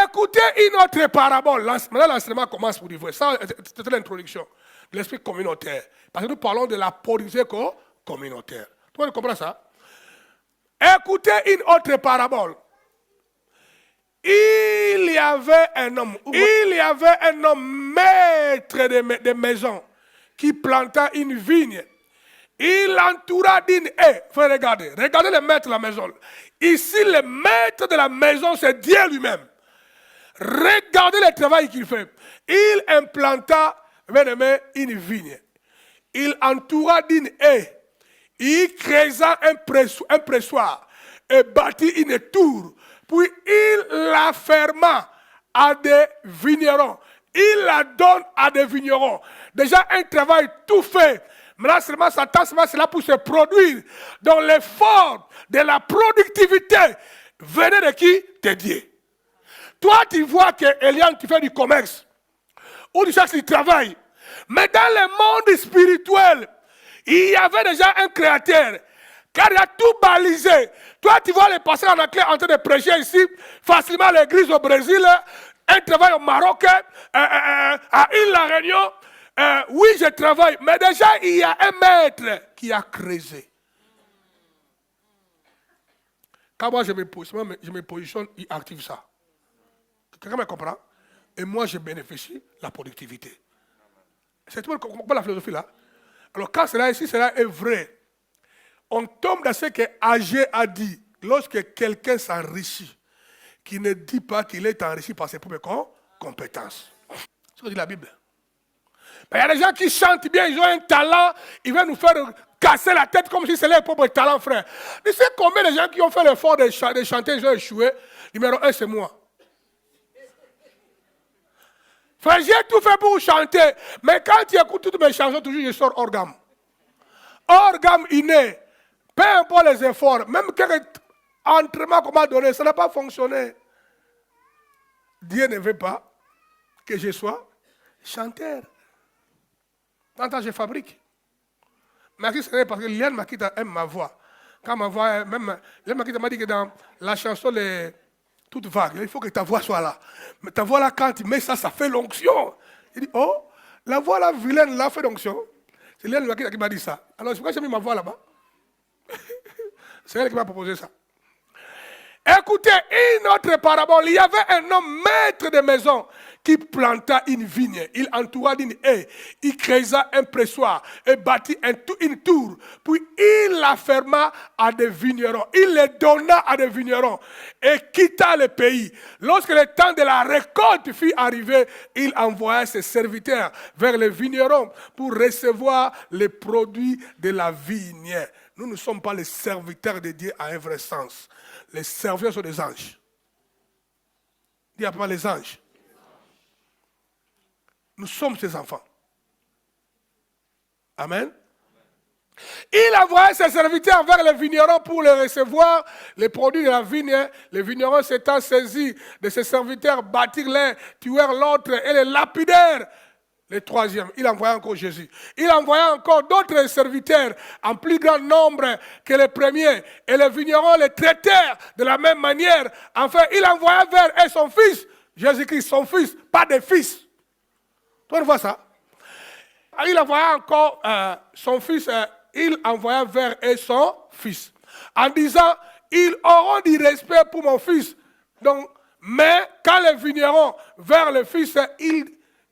Speaker 1: Écoutez une autre parabole. Maintenant, l'enseignement commence pour vous. Ça, c'était l'introduction de l'esprit communautaire. Parce que nous parlons de la politique communautaire. Tout le monde comprend ça? Écoutez une autre parabole. Il y avait un homme maître de maison qui planta une vigne. Il l'entoura d'une haie. Il faut regarder. Regardez le maître de la maison. Ici, le maître de la maison, c'est Dieu lui-même. Regardez le travail qu'il fait. Il implanta, une vigne. Il entoura d'une haie. Il créa un pressoir et bâtit une tour. Puis il la ferma à des vignerons. Il la donne à des vignerons. Déjà un travail tout fait. Maintenant seulement Satan c'est là pour se produire. Donc l'effort de la productivité venait de qui? De Dieu. Toi tu vois que Eliane tu fais du commerce. Ou tu cherches du travail. Mais dans le monde spirituel, il y avait déjà un créateur. Car il a tout balisé. Toi, tu vois les pasteurs en anglais en train de prêcher ici, facilement à l'église au Brésil, un travail au Maroc, à La Réunion. Oui, je travaille. Mais déjà, il y a un maître qui a créé. Quand moi, je me positionne, il active ça. Quelqu'un me comprend? Et moi, je bénéficie de la productivité. C'est tout le monde qui comprend la philosophie là. Alors, quand cela est vrai, on tombe dans ce que Agé a dit. Lorsque quelqu'un s'enrichit, qui ne dit pas qu'il est enrichi par ses propres compétences. C'est ce que dit la Bible. Il y a des gens qui chantent bien, ils ont un talent, ils veulent nous faire casser la tête comme si c'était leur propre talent, frère. Tu sais combien de gens qui ont fait l'effort de chanter, ils ont échoué? Numéro 1, c'est moi. Frère, j'ai tout fait pour chanter, mais quand tu écoutes toutes mes chansons, toujours je sors hors gamme. Hors gamme inné. Peu importe les efforts, même quelques entraînements qu'on m'a donné, ça n'a pas fonctionné. Dieu ne veut pas que je sois chanteur. Tant je fabrique. Merci Seigneur parce que Liane Makita aime ma voix. Quand ma voix, même Liane Makita m'a dit que dans la chanson toute vague, il faut que ta voix soit là. Mais ta voix là, quand tu mets ça, ça fait l'onction. Il dit, oh, la voix là, vilaine là, fait l'onction. C'est Liane Makita qui m'a dit ça. Alors c'est pourquoi j'ai mis ma voix là-bas. C'est elle qui m'a proposé ça. Écoutez, une autre parabole. Il y avait un homme maître de maison qui planta une vigne. Il entoura d'une haie. Il créa un pressoir et bâtit une tour. Puis il la ferma à des vignerons. Il les donna à des vignerons et quitta le pays. Lorsque le temps de la récolte fut arrivé, il envoya ses serviteurs vers les vignerons pour recevoir les produits de la vigne. Nous ne sommes pas les serviteurs de Dieu à un vrai sens. Les serviteurs sont des anges. Dis après les anges. Nous sommes ses enfants. Amen. Il envoyait ses serviteurs vers les vignerons pour les recevoir, les produits de la vigne. Les vignerons s'étant saisis de ses serviteurs, battirent l'un, tuèrent l'autre et les lapidèrent. Le troisième, il envoya encore Jésus. Il envoya encore d'autres serviteurs en plus grand nombre que les premiers. Et les vignerons les traitèrent de la même manière. Enfin, il envoya vers eux son fils, Jésus-Christ, son fils, pas de fils. Tu vois ça? Il envoya encore son fils, il envoya vers eux son fils. En disant, ils auront du respect pour mon fils. Donc, mais quand les vignerons vers le fils, ils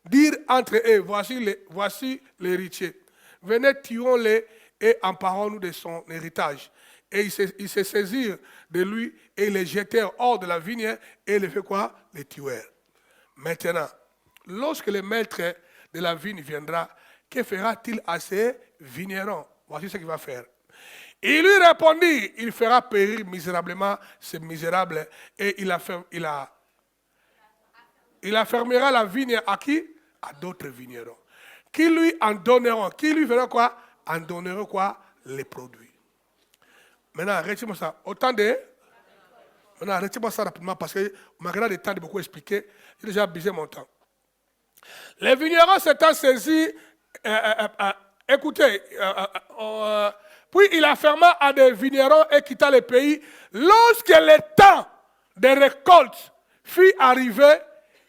Speaker 1: dirent entre eux, voici l'héritier. Venez, tuons-le et emparons-nous de son héritage. Et ils se saisirent de lui et les jetèrent hors de la vigne et les fait quoi? Les tuèrent. Maintenant, lorsque le maître de la vigne viendra, que fera-t-il à ces vignerons? Voici ce qu'il va faire. Il lui répondit, il fera périr misérablement ces misérables et il affermira la vigne à qui? À d'autres vignerons. Qui lui en donneront? Qui lui fera quoi? En donneront quoi? Les produits. Maintenant, arrêtez-moi ça. Maintenant, arrêtez-moi ça rapidement parce que malgré le temps de beaucoup expliquer, j'ai déjà abusé mon temps. Les vignerons s'étant saisis, écoutez, puis il afferma à des vignerons et quitta le pays. Lorsque le temps de récolte fut arrivé,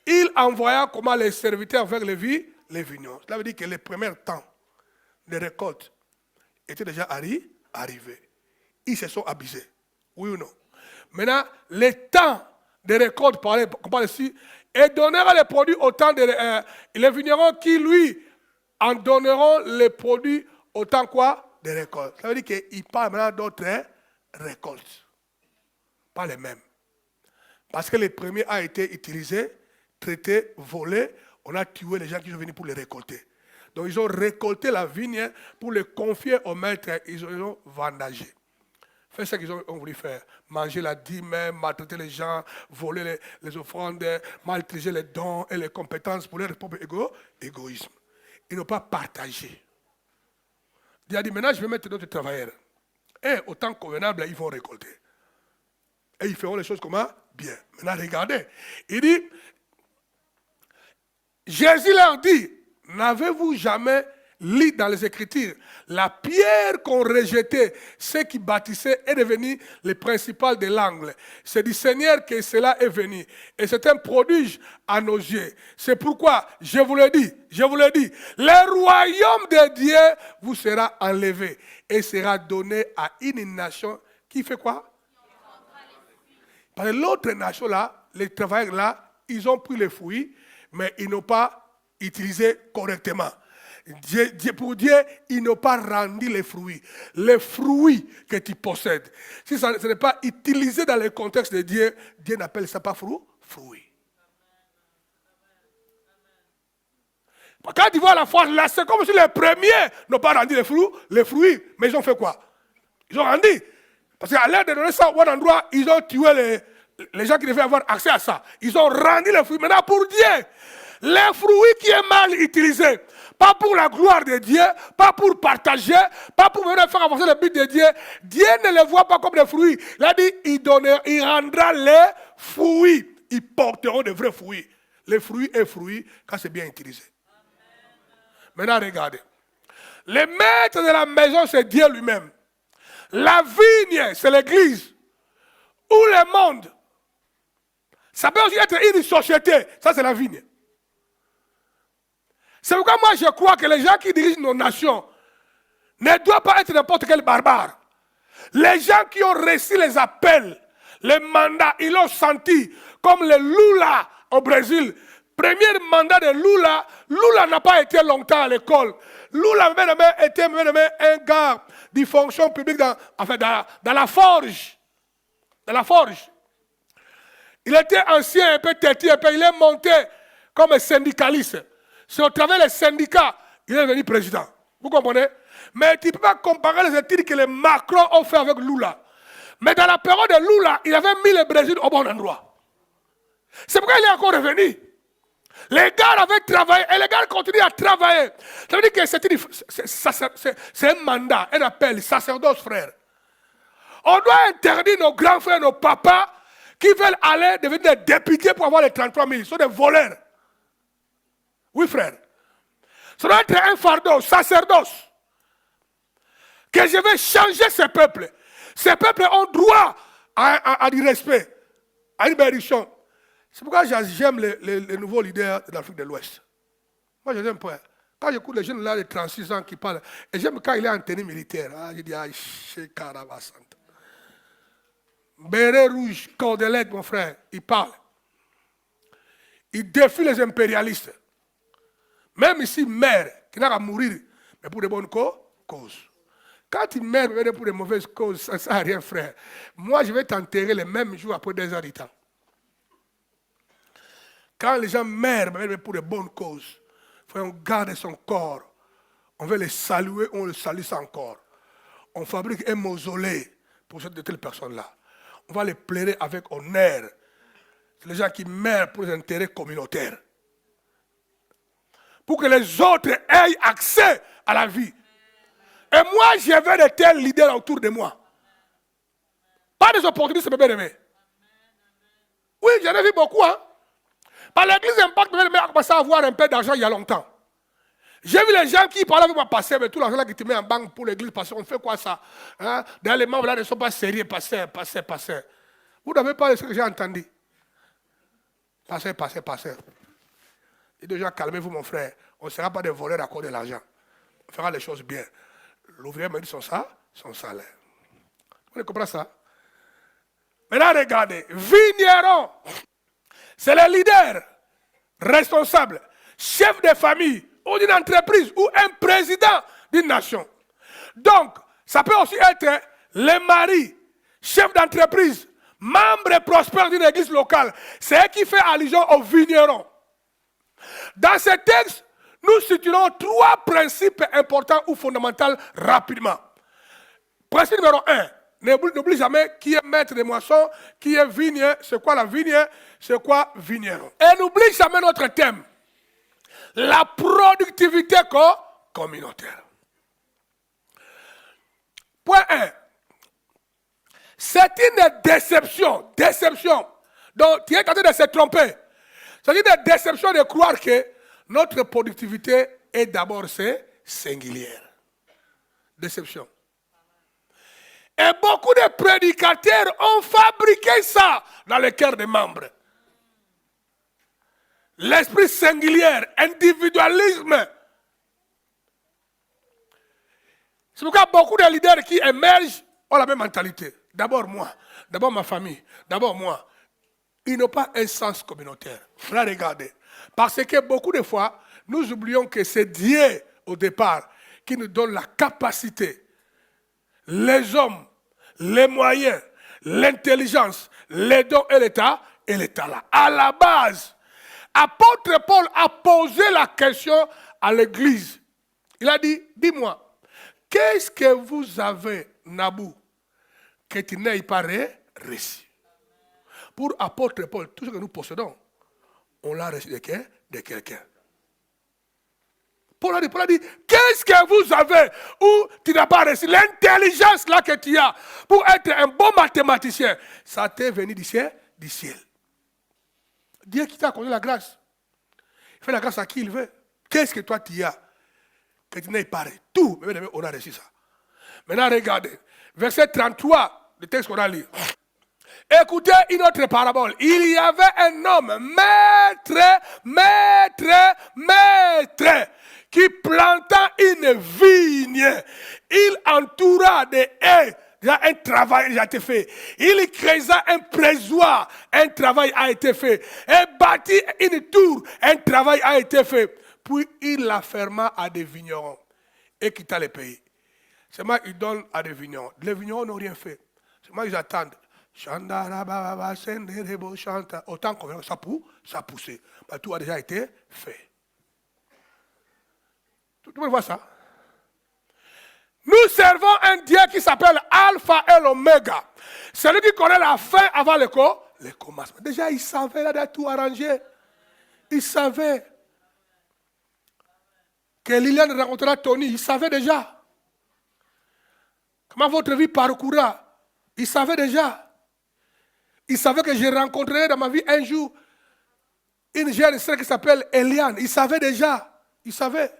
Speaker 1: il envoya comment les serviteurs vers les vignerons. Cela veut dire que les premiers temps de récolte étaient déjà arrivés. Ils se sont abusés. Oui ou non? Maintenant, le temps de récolte, on parle ici, et donnera les produits au temps de les vignerons qui, lui, en donneront les produits au temps quoi? De récolte. Ça veut dire qu'il parle maintenant d'autres récoltes. Pas les mêmes. Parce que le premier a été utilisé, traité, volé, on a tué les gens qui sont venus pour les récolter. Donc ils ont récolté la vigne pour le confier au maître, ils ont vendagé. Fait ce qu'ils ont voulu faire. Manger la dîme, maltraiter les gens, voler les offrandes, maltraiter les dons et les compétences pour leur propre égoïsme. Ils n'ont pas partagé. Il a dit, maintenant je vais mettre d'autres travailleurs. Et au temps convenable, ils vont récolter. Et ils feront les choses comment? Bien. Maintenant regardez. Il dit, Jésus leur dit, n'avez-vous jamais lu dans les Écritures, la pierre qu'on rejetait, ceux qui bâtissaient est devenu le principal de l'angle. C'est du Seigneur que cela est venu. Et c'est un prodige à nos yeux. C'est pourquoi, je vous le dis, le royaume de Dieu vous sera enlevé et sera donné à une nation qui fait quoi? Parce que l'autre nation là, les travailleurs là, ils ont pris les fruits, mais ils n'ont pas utilisé correctement. Pour Dieu, ils n'ont pas rendu les fruits. Les fruits que tu possèdes. Si ce n'est pas utilisé dans le contexte de Dieu, Dieu n'appelle ça pas fruits. Quand tu vois la foi, là, c'est comme si les premiers n'ont pas rendu les fruits, mais ils ont fait quoi? Ils ont rendu. Parce qu'à l'air de donner ça au bon endroit, ils ont tué les gens qui devaient avoir accès à ça. Ils ont rendu les fruits. Maintenant, pour Dieu, les fruits qui est mal utilisé, pas pour la gloire de Dieu, pas pour partager, pas pour venir faire avancer le but de Dieu, Dieu ne les voit pas comme des fruits. Il a dit, il rendra les fruits. Ils porteront de vrais fruits. Les fruits et fruits quand c'est bien utilisé. Maintenant, regardez. Le maître de la maison, c'est Dieu lui-même. La vigne, c'est l'église. Ou le monde. Ça peut aussi être une société. Ça, c'est la vigne. C'est pourquoi moi, je crois que les gens qui dirigent nos nations ne doivent pas être n'importe quel barbare. Les gens qui ont reçu les appels, les mandats, ils l'ont senti. Comme le Lula au Brésil. Premier mandat de Lula, Lula n'a pas été longtemps à l'école. Lula était un gars de fonction publique dans la forge. Dans la forge. Il était ancien, un peu têtu, et puis il est monté comme syndicaliste. C'est au travers des syndicats qu'il est devenu président. Vous comprenez? Mais tu ne peux pas comparer les études que les Macron ont fait avec Lula. Mais dans la période de Lula, il avait mis le Brésil au bon endroit. C'est pourquoi il est encore revenu. Les gars avaient travaillé et les gars continuent à travailler. Ça veut dire que c'est un mandat, un appel, sacerdoce, frère. On doit interdire nos grands frères, nos papas qui veulent aller devenir des députés pour avoir les 33 000. Ils sont des voleurs. Oui, frère. Ça doit être un fardeau, sacerdoce. Que je vais changer ce peuple. Ces peuples ont droit à du respect, à une bénédiction. C'est pourquoi j'aime les nouveaux leaders de l'Afrique de l'Ouest. Moi, je n'aime pas. Quand j'écoute les jeunes là de 36 ans qui parlent, et j'aime quand il est en tenue militaire. Je dis, ah, chez Caravasanta. Béret rouge, cordelette, mon frère, il parle. Il défie les impérialistes. Même ici, meurt, qui n'a qu'à mourir, mais pour de bonnes causes. Quand il meurt pour de mauvaises causes, ça ne sert à rien, frère. Moi, je vais t'enterrer le même jour après 2 ans de temps. Quand les gens meurent pour de bonnes causes, on garde son corps. On veut les saluer, on le salue sans corps. On fabrique un mausolée pour de telles personnes-là. On va les plairer avec honneur. C'est les gens qui meurent pour les intérêts communautaires. Pour que les autres aient accès à la vie. Et moi, je veux de tels leaders autour de moi. Pas des opportunistes, mes bien-aimés. Oui, j'en ai vu beaucoup. Hein? Par l'église Impact, mais a commencé à avoir un peu d'argent il y a longtemps. J'ai vu les gens qui parlaient avec moi passer, mais tout l'argent là qui te met en banque pour l'église, parce qu'on fait quoi ça? Hein? Dans les membres là ne sont pas sérieux, passer. Vous n'avez pas ce que j'ai entendu. Passer. Et déjà, calmez-vous, mon frère. On ne sera pas des voleurs à cause de l'argent. On fera les choses bien. L'ouvrier me dit son salaire. Vous comprenez ça? Maintenant, regardez. Vigneron. C'est le leader responsable, chef de famille, ou d'une entreprise, ou un président d'une nation. Donc, ça peut aussi être le mari, chef d'entreprise, membre prospère d'une église locale. C'est ce qui fait allusion aux vignerons. Dans ce texte, nous situons 3 principes importants ou fondamentaux rapidement. Principe numéro 1. N'oublie jamais qui est maître de moisson, qui est vigne, c'est quoi la vigne, c'est quoi vigneron. Et n'oublie jamais notre thème. La productivité communautaire. Point 1. C'est une déception. Donc, tu es en train de se tromper. C'est une déception de croire que notre productivité est d'abord singulière. Déception. Et beaucoup de prédicateurs ont fabriqué ça dans le cœur des membres. L'esprit singulier, individualisme. C'est pourquoi beaucoup de leaders qui émergent ont la même mentalité. D'abord moi, d'abord ma famille, d'abord moi. Ils n'ont pas un sens communautaire. Là, regardez. Parce que beaucoup de fois, nous oublions que c'est Dieu, au départ, qui nous donne la capacité, les hommes, les moyens, l'intelligence, les dons et l'état là. À la base, apôtre Paul a posé la question à l'église. Il a dit, dis-moi, qu'est-ce que vous avez, Nabou, que tu n'aies pas reçu? Pour apôtre Paul, tout ce que nous possédons, on l'a reçu de quelqu'un. Paul a dit, qu'est-ce que vous avez ou tu n'as pas reçu? L'intelligence là que tu as pour être un bon mathématicien, ça t'est venu du ciel. Dieu qui t'a accordé la grâce. Il fait la grâce à qui il veut. Qu'est-ce que toi tu as que tu n'aies pas reçu? Tout, on a reçu ça. Maintenant, regardez, verset 33, le texte qu'on a lu. Écoutez une autre parabole. Il y avait un homme, maître, qui planta une vigne. Il entoura des haies. Un travail a été fait. Il creusa un pressoir. Un travail a été fait. Et bâtit une tour. Un travail a été fait. Puis il la ferma à des vignerons. Et quitta le pays. Seulement il donne à des vignerons. Les vignerons n'ont rien fait. Seulement ils attendent. Autant qu'on veut, ça poussait. Mais tout a déjà été fait. Tout le monde voit ça? Nous servons un Dieu qui s'appelle Alpha et l'Oméga. Celui qui connaît la fin avant le commencement. Déjà, il savait là de tout arranger. Il savait que Liliane rencontrera Tony. Il savait déjà. Comment votre vie parcourra. Il savait déjà. Il savait que je rencontrerai dans ma vie un jour une jeune sœur qui s'appelle Eliane. Il savait déjà. Il savait.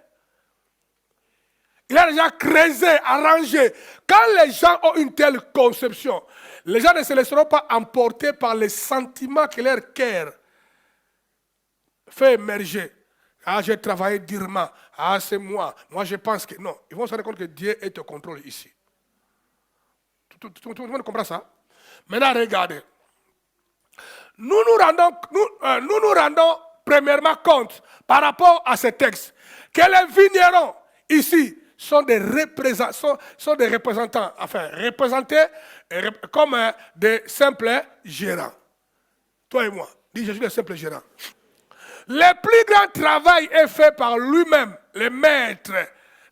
Speaker 1: Il a déjà creusé, arrangé. Quand les gens ont une telle conception, les gens ne se laisseront pas emporter par les sentiments que leur cœur fait émerger. Ah, j'ai travaillé durement. Ah, c'est moi. Moi, je pense que... Non, ils vont se rendre compte que Dieu est au contrôle ici. Tout le monde comprend ça? Maintenant, regardez. Nous nous rendons premièrement compte par rapport à ce texte que les vignerons ici sont des représentants, enfin représentés comme des simples gérants. Toi et moi, dis je suis le simple gérant. Le plus grand travail est fait par lui-même, le maître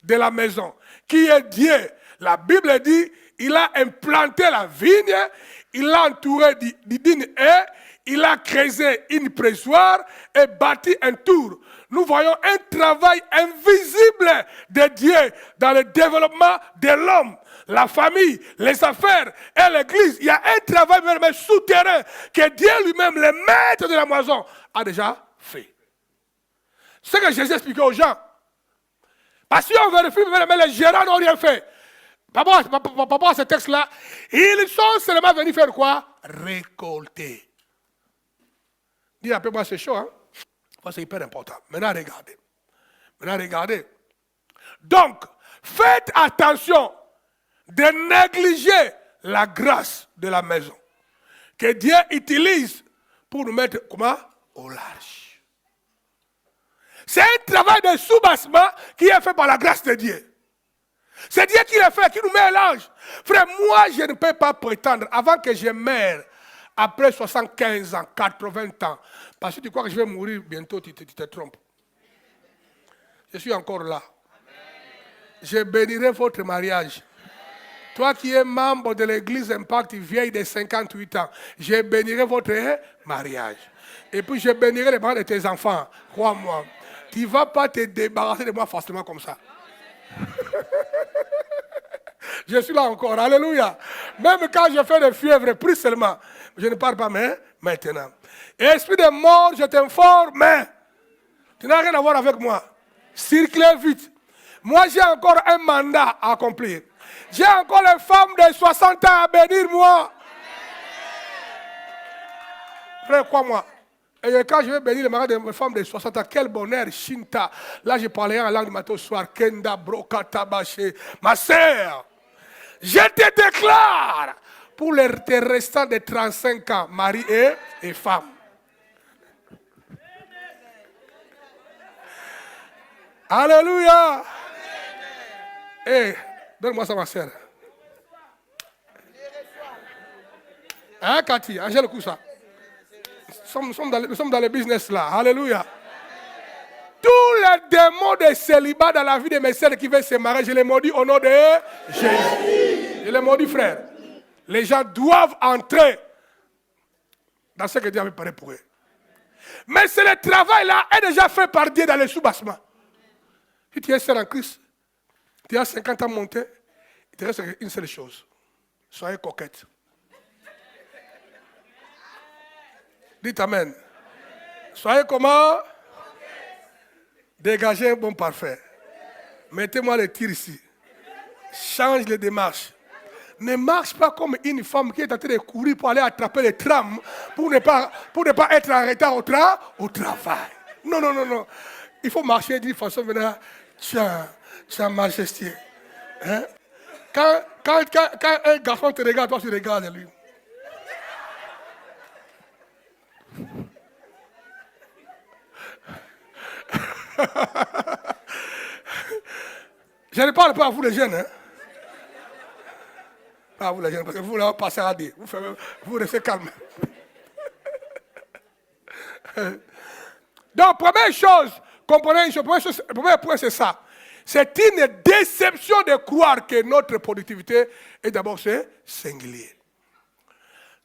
Speaker 1: de la maison, qui est Dieu. La Bible dit, il a implanté la vigne, il l'a entouré d'une haie, il a creusé une pressoire et bâti un tour. Nous voyons un travail invisible de Dieu dans le développement de l'homme, la famille, les affaires et l'église. Il y a un travail même souterrain que Dieu lui-même, le maître de la moisson, a déjà fait. Ce que Jésus expliquait aux gens. Parce qu'on vérifie, mais les gérants n'ont rien fait. Par rapport à ce texte-là, ils sont seulement venus faire quoi? Récolter. Dis après moi, c'est chaud, hein? C'est hyper important. Maintenant, regardez. Donc, faites attention de négliger la grâce de la maison que Dieu utilise pour nous mettre comment? Au large. C'est un travail de soubassement qui est fait par la grâce de Dieu. C'est Dieu qui le fait, qui nous met à l'âge. Frère, moi, je ne peux pas prétendre, avant que je meure, après 75 ans, 80 ans, parce que tu crois que je vais mourir bientôt, tu te trompes. Je suis encore là. Je bénirai votre mariage. Toi qui es membre de l'église Impact, vieille de 58 ans, je bénirai votre mariage. Et puis je bénirai les parents de tes enfants. Crois-moi. Tu ne vas pas te débarrasser de moi facilement comme ça. Je suis là encore. Alléluia. Même quand je fais des fièvres, plus seulement. Je ne parle pas maintenant. Esprit de mort, je t'informe. Tu n'as rien à voir avec moi. Circulez vite. Moi, j'ai encore un mandat à accomplir. J'ai encore les femmes de 60 ans à bénir moi. Frère, crois-moi. Et quand je vais bénir les mariages de femmes de 60 ans, quel bonheur, Shinta. Là, je parlais en langue du matin au soir. Kenda, Broka, Tabaché. Ma sœur, je te déclare pour les restants de 35 ans, mari et femme. Alléluia. Eh, donne-moi ça, ma sœur. Hein, Cathy, j'ai le coup ça. Nous sommes dans le business là. Alléluia. Tous les démons de célibat dans la vie de mes sœurs qui veulent se marier, je les maudis au nom de Jésus. Je les maudis, frère. Les gens doivent entrer dans ce que Dieu avait préparé pour eux. Mais c'est le travail là est déjà fait par Dieu dans le soubassement. Si tu es sœur en Christ, tu as 50 ans monté, il te reste une seule chose. Soyez coquette. Dites Amen. Soyez comment? Dégagez un bon parfum. Mettez-moi les tirs ici. Change les démarches. Ne marche pas comme une femme qui est en train de courir pour aller attraper les trams pour ne pas être en retard au travail. Non. Il faut marcher d'une façon venant. Tiens, majesté. Hein? Quand un garçon te regarde, toi tu regardes lui. Je ne parle pas à vous les jeunes. Hein? Pas à vous les jeunes, parce que vous là, passez à dire. Vous restez calme. Donc, première chose, comprenez, le premier point c'est ça. C'est une déception de croire que notre productivité est d'abord singulier.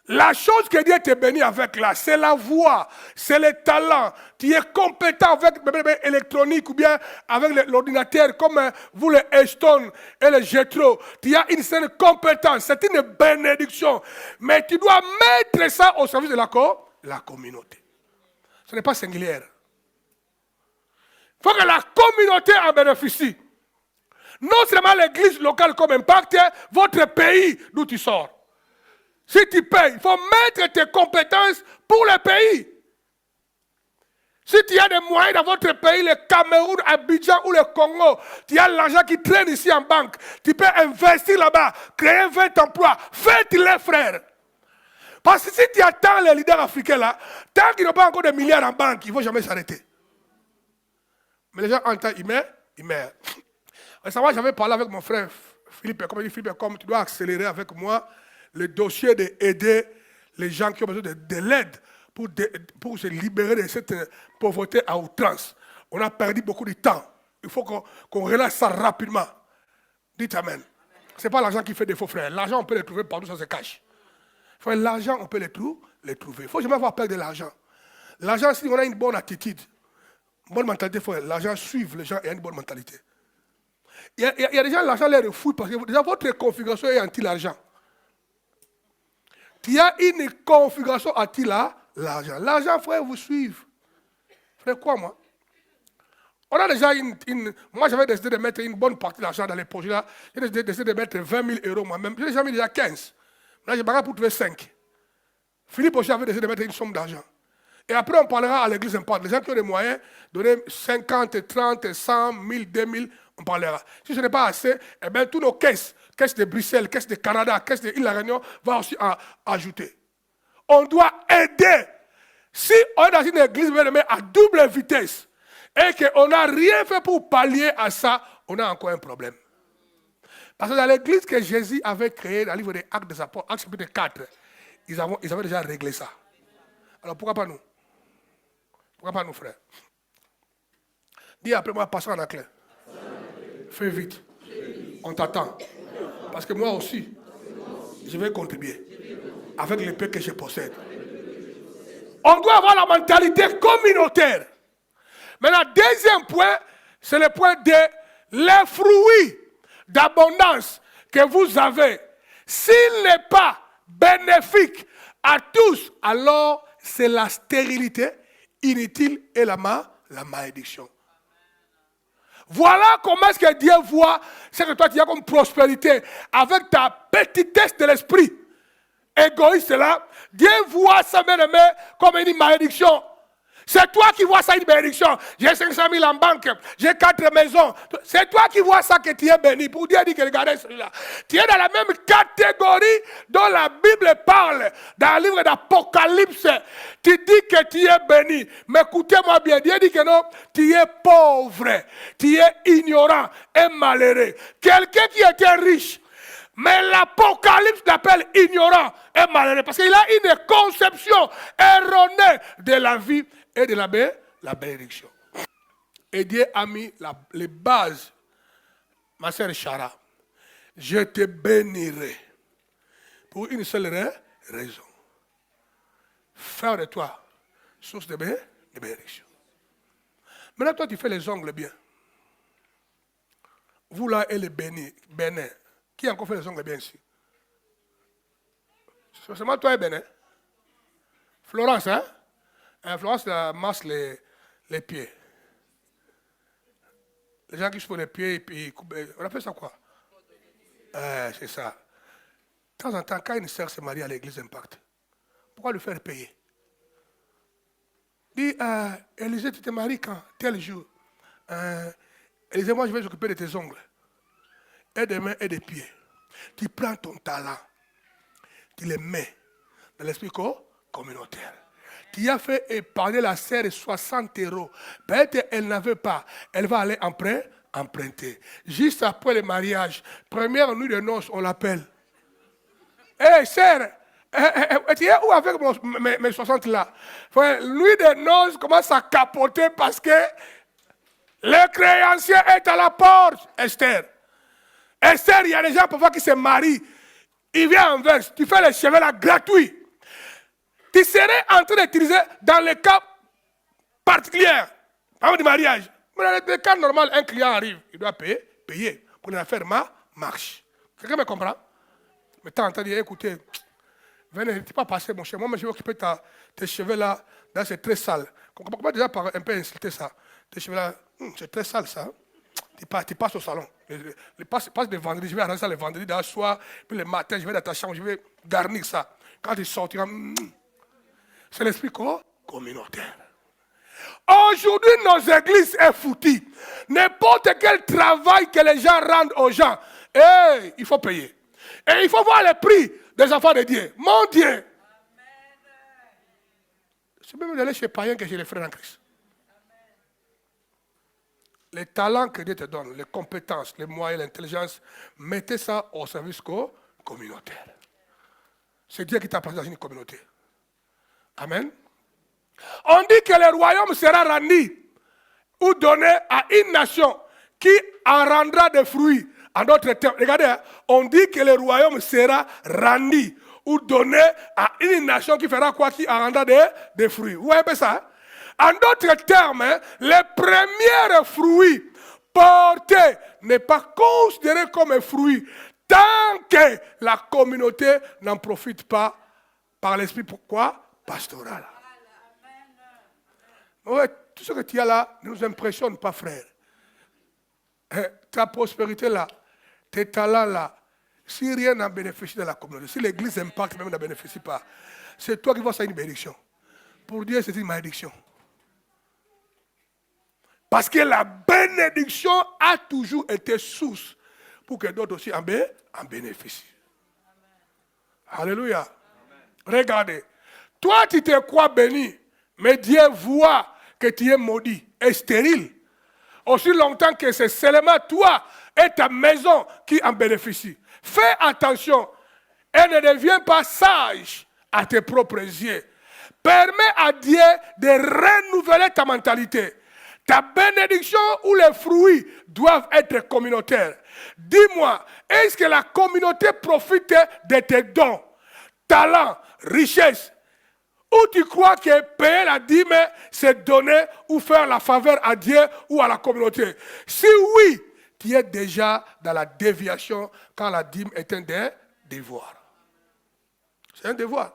Speaker 1: La chose que Dieu te bénit avec là, c'est la voix, c'est le talent. Tu es compétent avec l'électronique ou bien avec l'ordinateur comme vous les Ashton et les Jethro. Tu as une certaine compétence, c'est une bénédiction. Mais tu dois mettre ça au service de la communauté. Ce n'est pas singulier. Il faut que la communauté en bénéficie. Non seulement l'église locale comme impact, votre pays d'où tu sors. Si tu payes, il faut mettre tes compétences pour le pays. Si tu as des moyens dans votre pays, le Cameroun, Abidjan ou le Congo, tu as l'argent qui traîne ici en banque, tu peux investir là-bas, créer 20 emplois, faites-les frères. Parce que si tu attends les leaders africains là, tant qu'ils n'ont pas encore de milliards en banque, ils ne vont jamais s'arrêter. Mais les gens entendent, ils meurent. Récemment, j'avais parlé avec mon frère Philippe, comme il dit Philippe, comme tu dois accélérer avec moi le dossier d'aider les gens qui ont besoin de l'aide pour se libérer de cette pauvreté à outrance. On a perdu beaucoup de temps. Il faut qu'on relâche ça rapidement. Dites Amen. Ce n'est pas l'argent qui fait défaut, frère. L'argent, on peut le trouver partout, ça se cache. L'argent, on peut le trouver. Il ne faut jamais avoir peur de l'argent. L'argent, si on a une bonne attitude, une bonne mentalité, il faut que l'argent suive les gens et a une bonne mentalité. Il y a des gens, l'argent les refouille parce que déjà votre configuration est anti-l'argent. Il y a une configuration anti-l'argent. L'argent, frère, vous suivre. Frère, quoi, moi? On a déjà moi, j'avais décidé de mettre une bonne partie de l'argent dans les projets là. J'ai décidé de mettre 20 000 € moi-même. J'ai déjà mis déjà 15. Là, j'ai bagarre pour trouver 5. Philippe aussi avait décidé de mettre une somme d'argent. Et après, on parlera à l'église impact. Les gens qui ont des moyens, donner 50, 30, 100, 1000, 2000, on parlera. Si ce n'est pas assez, eh bien, tous nos caisses de Bruxelles, caisses de Canada, caisses de l'île Réunion, vont aussi ajouter. On doit aider. Si on est dans une église à double vitesse et qu'on n'a rien fait pour pallier à ça, on a encore un problème. Parce que dans l'église que Jésus avait créée, dans le livre des Actes des Apôtres, Actes chapitre 4, ils avaient déjà réglé ça. Alors pourquoi pas nous? Pourquoi pas nous, frères? Dis après moi, passons en anglais. Fais vite. On t'attend. Parce que moi aussi, je vais contribuer avec les peu que je possède. On doit avoir la mentalité communautaire. Maintenant, deuxième point, c'est le point de les fruits d'abondance que vous avez. S'il n'est pas bénéfique à tous, alors c'est la stérilité inutile et la malédiction. Voilà comment est-ce que Dieu voit ce que toi tu as comme prospérité avec ta petitesse de l'esprit égoïste là. Dieu voit ça, bien aimé, comme une malédiction. C'est toi qui vois ça, une bénédiction. J'ai 500 000 en banque, j'ai 4 maisons. C'est toi qui vois ça que tu es béni. Pour Dieu dit que regardez celui-là. Tu es dans la même catégorie dont la Bible parle. Dans le livre d'Apocalypse, tu dis que tu es béni. Mais écoutez-moi bien, Dieu dit que non, tu es pauvre, tu es ignorant et malheureux. Quelqu'un qui était riche, mais l'Apocalypse l'appelle ignorant et malheureux. Parce qu'il a une conception erronée de la vie et de la bénédiction. Et Dieu a mis les bases. Ma sœur Chara, je te bénirai pour une seule raison. Faire de toi source de bénédiction. Maintenant, toi, tu fais les ongles bien. Vous là, et les bénin. Qui a encore fait les ongles bien ici? C'est seulement toi et Bénin. Florence, hein? Florence masse les pieds. Les gens qui se font les pieds et puis on appelle ça quoi? C'est ça. De temps en temps, quand une sœur se marie à l'église Impact, pourquoi lui faire payer? Dis, Élisée, tu te maries quand? Tel jour. Élisée, moi je vais m'occuper de tes ongles. Et des mains et des pieds. Tu prends ton talent, tu les mets dans l'esprit communautaire. Tu as fait épargner la sœur de 60 €. Peut-être qu'elle n'avait pas. Elle va aller emprunter. Juste après le mariage, première nuit de noces, on l'appelle. Hé, sœur, tu es où avec mes 60 là? Nuit de noces commence à capoter parce que le créancier est à la porte, Esther. Esther, il y a des gens parfois qui se marient. Il vient en verse, tu fais les cheveux là gratuits. tu serais en train d'utiliser dans les cas particuliers, par exemple du mariage. Mais dans les cas normaux, un client arrive, il doit payer pour que l'affaire marche. Quelqu'un me comprend? Mais tu as entendu, écoutez, venez, tu ne peux pas passer mon cher. Moi, je vais occuper tes cheveux là, c'est très sale. On ne peut pas déjà un peu insulter ça. Tes cheveux là, c'est très sale ça. Tu passes au salon. Passe le vendredi, je vais arranger ça le vendredi dans le soir, puis le matin, je vais dans ta chambre, je vais garnir ça. Quand tu sortiras, c'est l'esprit communautaire. Aujourd'hui, nos églises sont foutues. N'importe quel travail que les gens rendent aux gens, il faut payer. Et il faut voir le prix des enfants de Dieu. Mon Dieu. C'est même d'aller chez païens que j'ai les frères en Christ. Les talents que Dieu te donne, les compétences, les moyens, l'intelligence, mettez ça au service communautaire. C'est Dieu qui t'a placé dans une communauté. Amen. On dit que le royaume sera rendu ou donné à une nation qui en rendra des fruits. En d'autres termes, regardez, hein, on dit que le royaume sera rendu ou donné à une nation qui fera quoi? Qui en rendra des fruits. Vous voyez ça? Hein? En d'autres termes, hein, les premiers fruits portés n'est pas considéré comme un fruit tant que la communauté n'en profite pas par l'esprit. Pourquoi? Pastoral. Ouais, tout ce que tu as là ne nous impressionne pas, frère. Ta prospérité là, tes talents là, si rien n'en bénéficie de la communauté, si l'église impacte même n'en bénéficie pas, c'est toi qui vois ça une bénédiction. Pour Dieu, c'est une malédiction. Parce que la bénédiction a toujours été source pour que d'autres aussi en bénéficient. Amen. Alléluia. Amen. Regardez, toi tu te crois béni, mais Dieu voit que tu es maudit et stérile. Aussi longtemps que c'est seulement toi et ta maison qui en bénéficient. Fais attention et ne deviens pas sage à tes propres yeux. Permets à Dieu de renouveler ta mentalité. Ta bénédiction ou les fruits doivent être communautaires. Dis-moi, est-ce que la communauté profite de tes dons, talents, richesses? Ou tu crois que payer la dîme, c'est donner ou faire la faveur à Dieu ou à la communauté? Si oui, tu es déjà dans la déviation quand la dîme est un devoir. C'est un devoir.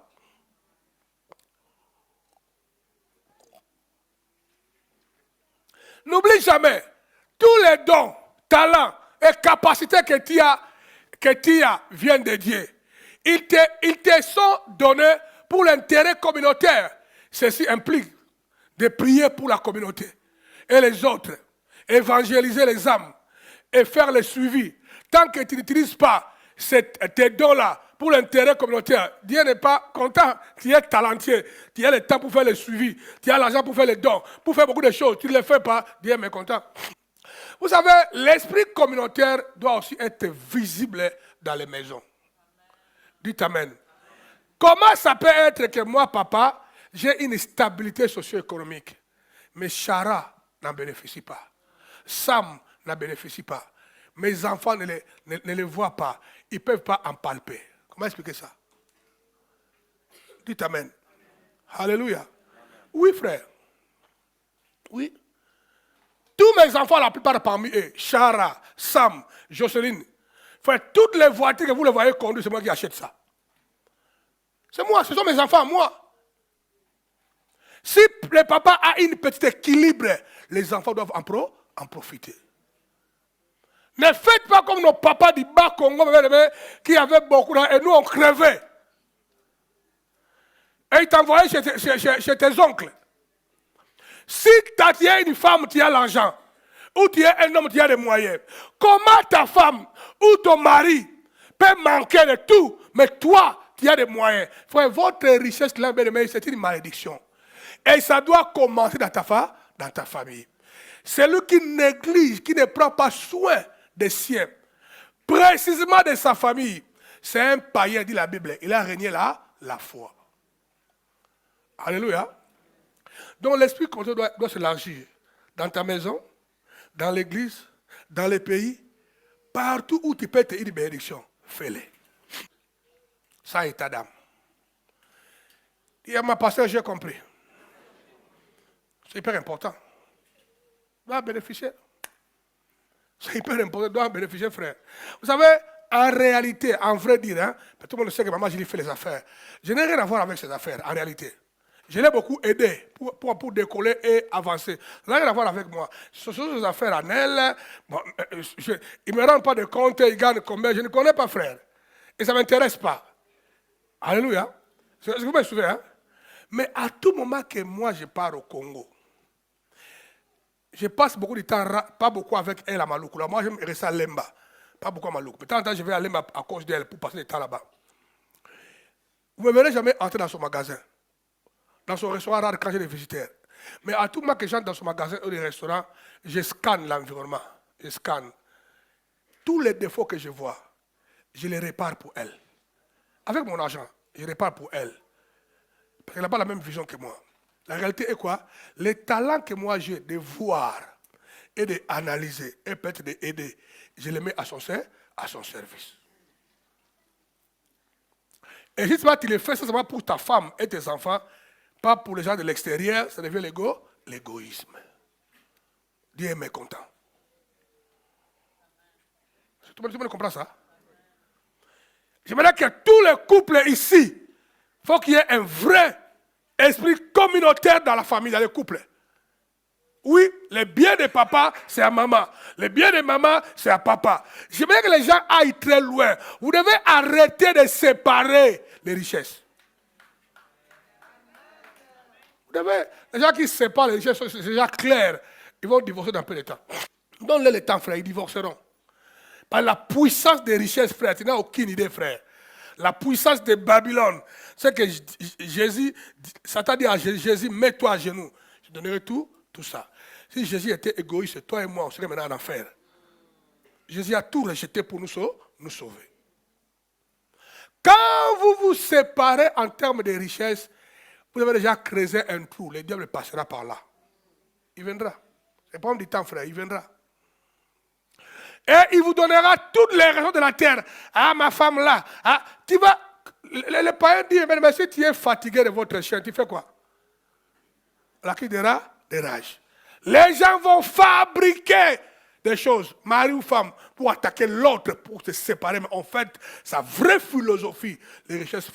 Speaker 1: N'oublie jamais, tous les dons, talents et capacités que tu as viennent de Dieu. Ils te sont donnés pour l'intérêt communautaire. Ceci implique de prier pour la communauté et les autres, évangéliser les âmes et faire le suivi. Tant que tu n'utilises pas tes dons-là pour l'intérêt communautaire, Dieu n'est pas content. Tu es talentueux, tu as le temps pour faire le suivi, tu as l'argent pour faire les dons, pour faire beaucoup de choses. Tu ne les fais pas, Dieu est mécontent. Vous savez, l'esprit communautaire doit aussi être visible dans les maisons. Dites Amen. Comment ça peut être que moi, papa, j'ai une stabilité socio-économique, mais Chara n'en bénéficie pas. Sam n'en bénéficie pas. Mes enfants ne les voient pas. Ils ne peuvent pas en palper. Comment expliquer ça? Dites Amen. Alléluia. Oui, frère. Oui. Tous mes enfants, la plupart parmi eux, Chara, Sam, Jocelyne, frère, toutes les voitures que vous les voyez conduire, c'est moi qui achète ça. C'est moi, ce sont mes enfants, moi. Si le papa a une petite équilibre, les enfants doivent en profiter. Ne faites pas comme nos papas du bas Congo qui avaient beaucoup d'argent et nous on crevait. Et ils t'envoyaient chez tes oncles. Si tu es une femme, tu as l'argent. Ou tu es un homme, tu as les moyens. Comment ta femme ou ton mari peut manquer de tout, mais toi, tu as des moyens. Frère, votre richesse, c'est une malédiction. Et ça doit commencer dans ta famille. Celui qui néglige, qui ne prend pas soin des siens, précisément de sa famille, c'est un païen, dit la Bible. Il a régné la foi. Alléluia. Donc l'esprit communautaire doit s'élargir dans ta maison, dans l'église, dans les pays, partout où tu peux être une bénédiction, fais-le. Ça est ta dame. Dis à ma pasteur, j'ai compris. C'est hyper important. Doit bénéficier. C'est hyper important, doit bénéficier, frère. Vous savez, en réalité, en vrai dire, hein, tout le monde sait que maman Julie fait les affaires. Je n'ai rien à voir avec ces affaires, en réalité. Je l'ai beaucoup aidé pour décoller et avancer. Ça n'a rien à voir avec moi. Ce sont des affaires en elle. Bon, il ne me rend pas de compte, il gagne combien. Je ne connais pas, frère. Et ça ne m'intéresse pas. Alléluia. C'est ce que vous me souvenez, hein? Mais à tout moment que moi je pars au Congo, je passe beaucoup de temps, pas beaucoup avec elle à Maloukou. Moi, je me reste à Lemba. Pas beaucoup à Maloukou. Mais de temps en temps, je vais à Lemba à cause d'elle pour passer du temps là-bas. Vous ne me verrez jamais entrer dans son magasin, dans son restaurant rare quand j'ai des visiteurs. Mais à tout moment que j'entre dans son magasin ou des restaurants, je scanne l'environnement. Je scanne. Tous les défauts que je vois, je les répare pour elle. Avec mon argent, je répare pour elle. Parce qu'elle n'a pas la même vision que moi. La réalité est quoi? Les talents que moi j'ai de voir et d'analyser et peut-être d'aider, je les mets à son service. Et justement, tu le fais seulement pour ta femme et tes enfants, pas pour les gens de l'extérieur, ça devient l'égoïsme. Dieu est mécontent. Tout le monde comprend ça? J'aimerais que tous les couples ici, il faut qu'il y ait un vrai esprit communautaire dans la famille, dans les couples. Oui, les biens de papa, c'est à maman. Les biens de maman, c'est à papa. J'aimerais que les gens aillent très loin. Vous devez arrêter de séparer les richesses. Vous devez, les gens qui séparent les richesses, c'est déjà clair. Ils vont divorcer dans peu de temps. Donne-les le temps, frère, ils divorceront. Par la puissance des richesses, frère, tu n'as aucune idée, frère. La puissance de Babylone, c'est que Jésus, Satan dit à Jésus, mets-toi à genoux. Je donnerai tout ça. Si Jésus était égoïste, toi et moi, on serait maintenant en enfer. Jésus a tout rejeté pour nous sauver. Quand vous vous séparez en termes de richesses, vous avez déjà creusé un trou. Le diable passera par là. Il viendra. C'est pas du temps, frère, il viendra. Et il vous donnera toutes les raisons de la terre. Ah, ma femme là. Ah, tu vas. Le païen dit, mais si tu es fatigué de votre chien, tu fais quoi? La cri de rage. Les gens vont fabriquer des choses, mari ou femme, pour attaquer l'autre, pour se séparer. Mais en fait, sa vraie philosophie, les richesses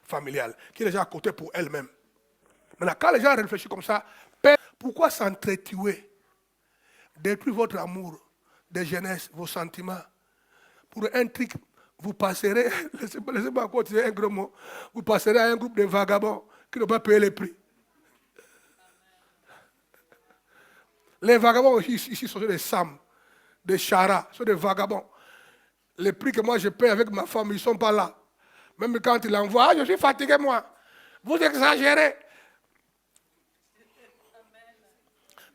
Speaker 1: familiales, qui est déjà à côté pour elle-même. Maintenant, quand les gens réfléchissent comme ça, pourquoi s'entretuer? Détruire votre amour de jeunesse, vos sentiments. Pour un truc, vous passerez, laissez-moi continuer un gros mot, vous passerez à un groupe de vagabonds qui n'ont pas payé les prix. Les vagabonds ici sont des Sam, des Chara, sont des vagabonds. Les prix que moi je paye avec ma femme, ils ne sont pas là. Même quand il envoie, je suis fatigué moi. Vous exagérez.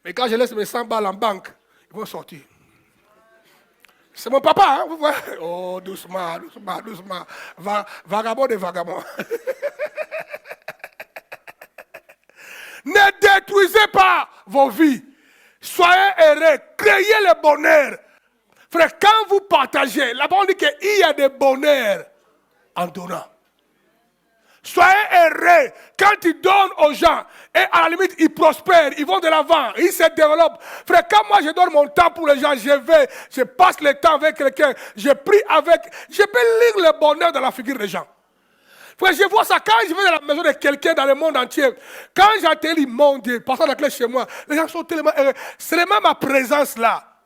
Speaker 1: Mais quand je laisse mes 100 balles en banque, ils vont sortir. C'est mon papa, hein, vous voyez? Oh, doucement. Vagabond des vagabonds. Ne détruisez pas vos vies. Soyez heureux. Créez le bonheur. Frère, quand vous partagez, là-bas on dit qu'il y a des bonheurs en donnant. Soyez heureux. Quand tu donnes aux gens, et à la limite, ils prospèrent, ils vont de l'avant, ils se développent. Frère, quand moi je donne mon temps pour les gens, je passe le temps avec quelqu'un, je prie avec, je peux lire le bonheur dans la figure des gens. Frère, je vois ça quand je vais dans la maison de quelqu'un dans le monde entier. Quand j'atterris, mon Dieu, passant la clé chez moi, les gens sont tellement heureux. C'est même ma présence là.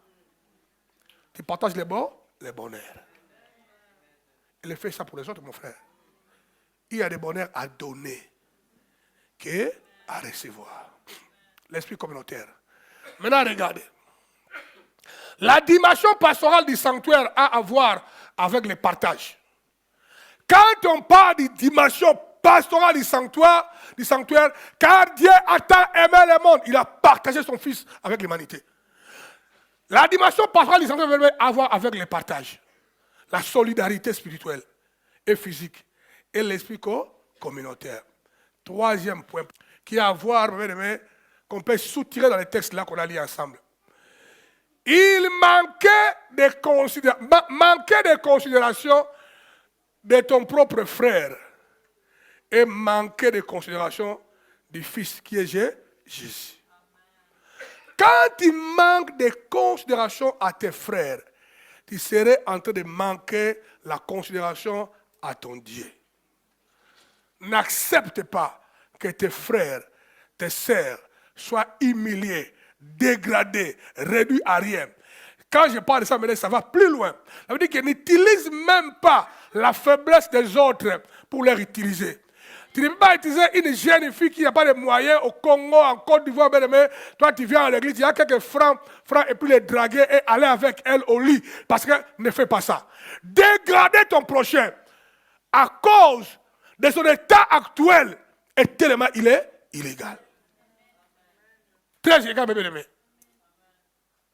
Speaker 1: Tu partages les bonheurs. Il fait ça pour les autres, mon frère. Il y a des bonheurs à donner qu'à recevoir. L'esprit communautaire. Maintenant, regardez. La dimension pastorale du sanctuaire a à voir avec le partage. Quand on parle de dimension pastorale du sanctuaire, car Dieu a tant aimé le monde, il a partagé son Fils avec l'humanité. La dimension pastorale du sanctuaire veut avoir avec le partage, la solidarité spirituelle et physique et l'esprit communautaire. Troisième point qui a à voir, qu'on peut soutirer dans les textes là qu'on a lus ensemble. Il manquait de considération de ton propre frère et manquer de considération du Fils qui est Jésus. Quand tu manques de considération à tes frères, tu serais en train de manquer la considération à ton Dieu. N'accepte pas que tes frères, tes sœurs soient humiliés, dégradés, réduits à rien. Quand je parle de ça, ça va plus loin. Ça veut dire qu'ils n'utilisent même pas la faiblesse des autres pour les utiliser. Tu ne peux pas utiliser une jeune fille qui n'a pas de moyens au Congo, en Côte d'Ivoire, mais toi tu viens à l'église, il y a quelques francs, et puis les draguer et aller avec elle au lit. Parce que ne fais pas ça. Dégrader ton prochain à cause de son état actuel est tellement illégal. Très illégal, bébé aimé.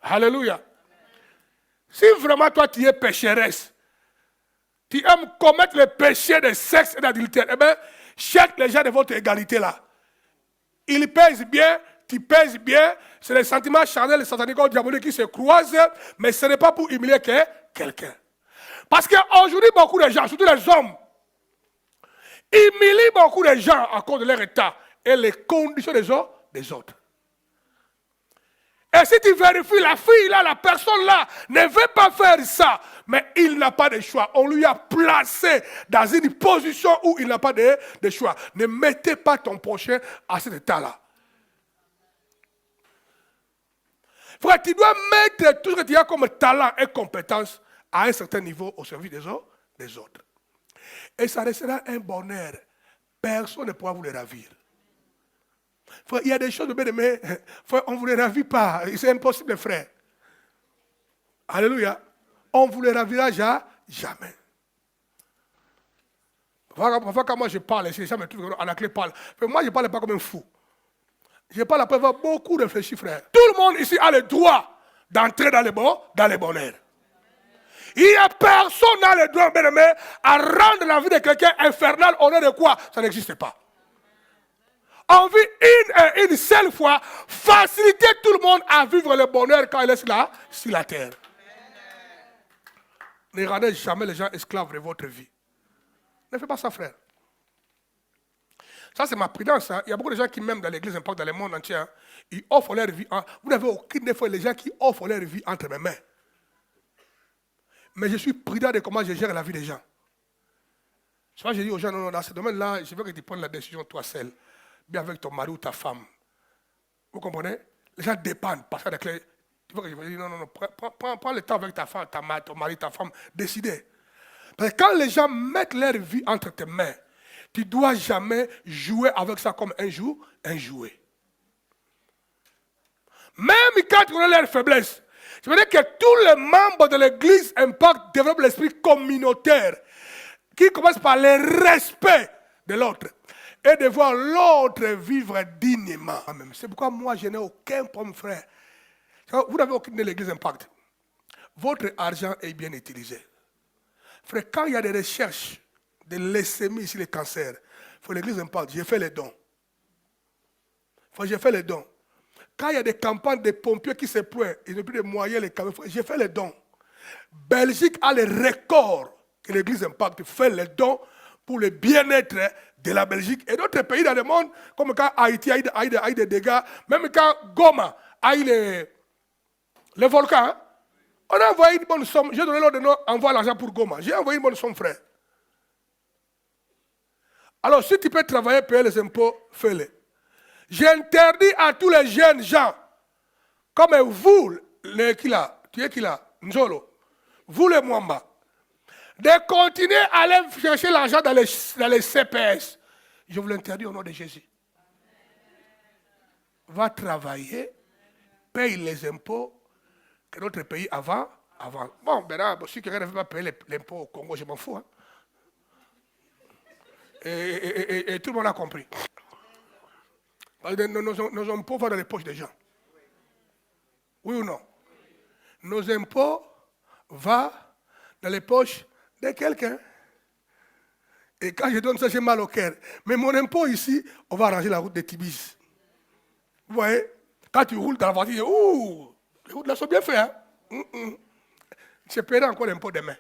Speaker 1: Alléluia. Si vraiment toi tu es pécheresse, tu aimes commettre le péché de sexe et d'adultère, eh bien, cherche les gens de votre égalité là. Ils pèsent bien, tu pèses bien, c'est les sentiments charnels, les sataniques, diaboliques qui se croisent, mais ce n'est pas pour humilier quelqu'un. Parce qu'aujourd'hui, beaucoup de gens, surtout les hommes, humilient beaucoup de gens à cause de leur état et les conditions des autres. Et si tu vérifies, la fille là, la personne là, ne veut pas faire ça, mais il n'a pas de choix. On lui a placé dans une position où il n'a pas de choix. Ne mettez pas ton prochain à cet état-là. Frère, tu dois mettre tout ce que tu as comme talent et compétence à un certain niveau au service des autres. Et ça restera un bonheur. Personne ne pourra vous le ravir. Frère, il y a des choses de bien aimé. Frère, on ne vous les ravit pas. C'est impossible, frère. Alléluia. On ne vous les ravira jamais. Parfois, quand moi je parle, les gens me trouvent à la clé parle. Moi, je ne parle pas comme un fou. Je parle après avoir beaucoup réfléchi, frère. Tout le monde ici a le droit d'entrer dans les bonheurs. Il n'y a personne qui a le droit, bien aimé, à rendre la vie de quelqu'un infernale au nom de quoi? Ça n'existe pas. On vit une seule fois, faciliter tout le monde à vivre le bonheur quand il est sur la terre. Ne rendez jamais les gens esclaves de votre vie. Ne faites pas ça, frère. Ça, c'est ma prudence. Hein. Il y a beaucoup de gens qui, même dans l'église, n'importe dans le monde entier, hein, ils offrent leur vie. Hein. Vous n'avez aucune fois les gens qui offrent leur vie entre mes mains. Mais je suis prudent de comment je gère la vie des gens. Souvent, je dis aux gens, non, dans ce domaine-là, je veux que tu prennes la décision toi seul. Bien avec ton mari ou ta femme. Vous comprenez? Les gens dépendent. Parce que tu vois que je veux dire, non, prends le temps avec ta femme, ton mari, ta femme, décidez. Parce que quand les gens mettent leur vie entre tes mains, tu ne dois jamais jouer avec ça comme un jouet. Même quand tu connais leur faiblesse, je veux dire que tous les membres de l'église Impact développent l'esprit communautaire qui commence par le respect de l'autre. Et de voir l'autre vivre dignement. C'est pourquoi moi, je n'ai aucun problème, frère. Vous n'avez aucune de l'église Impact. Votre argent est bien utilisé. Frère, quand il y a des recherches de leucémie sur le cancer, pour l'église Impact, j'ai fait les dons. J'ai fait les dons. Quand il y a des campagnes de pompiers qui se pointent, ils n'ont plus de moyens, les camions, j'ai fait les dons. Belgique a le record que l'église Impact fait les dons pour le bien-être de la Belgique et d'autres pays dans le monde, comme quand Haïti a eu des dégâts, même quand Goma a eu les volcans, hein? On a envoyé une bonne somme. J'ai donné l'ordre de nous envoyer l'argent pour Goma. J'ai envoyé une bonne somme, frère. Alors, si tu peux travailler, payer les impôts, fais-le. J'interdis à tous les jeunes gens, comme vous, tu es qui là, Nzolo, vous les Mwamba, de continuer à aller chercher l'argent dans les CPS. Je vous l'interdis au nom de Jésus. Va travailler, paye les impôts que notre pays avant. Bon, maintenant, si quelqu'un ne veut pas payer l'impôt au Congo, je m'en fous. Hein. Et tout le monde a compris. Nos impôts vont dans les poches des gens. Oui ou non? Nos impôts vont dans les poches de quelqu'un. Et quand je donne ça, j'ai mal au cœur. Mais mon impôt ici, on va arranger la route de Tibis. Vous voyez? Quand tu roules dans la voiture, ouh, les routes là sont bien faites. Hein? Je paierai encore l'impôt demain.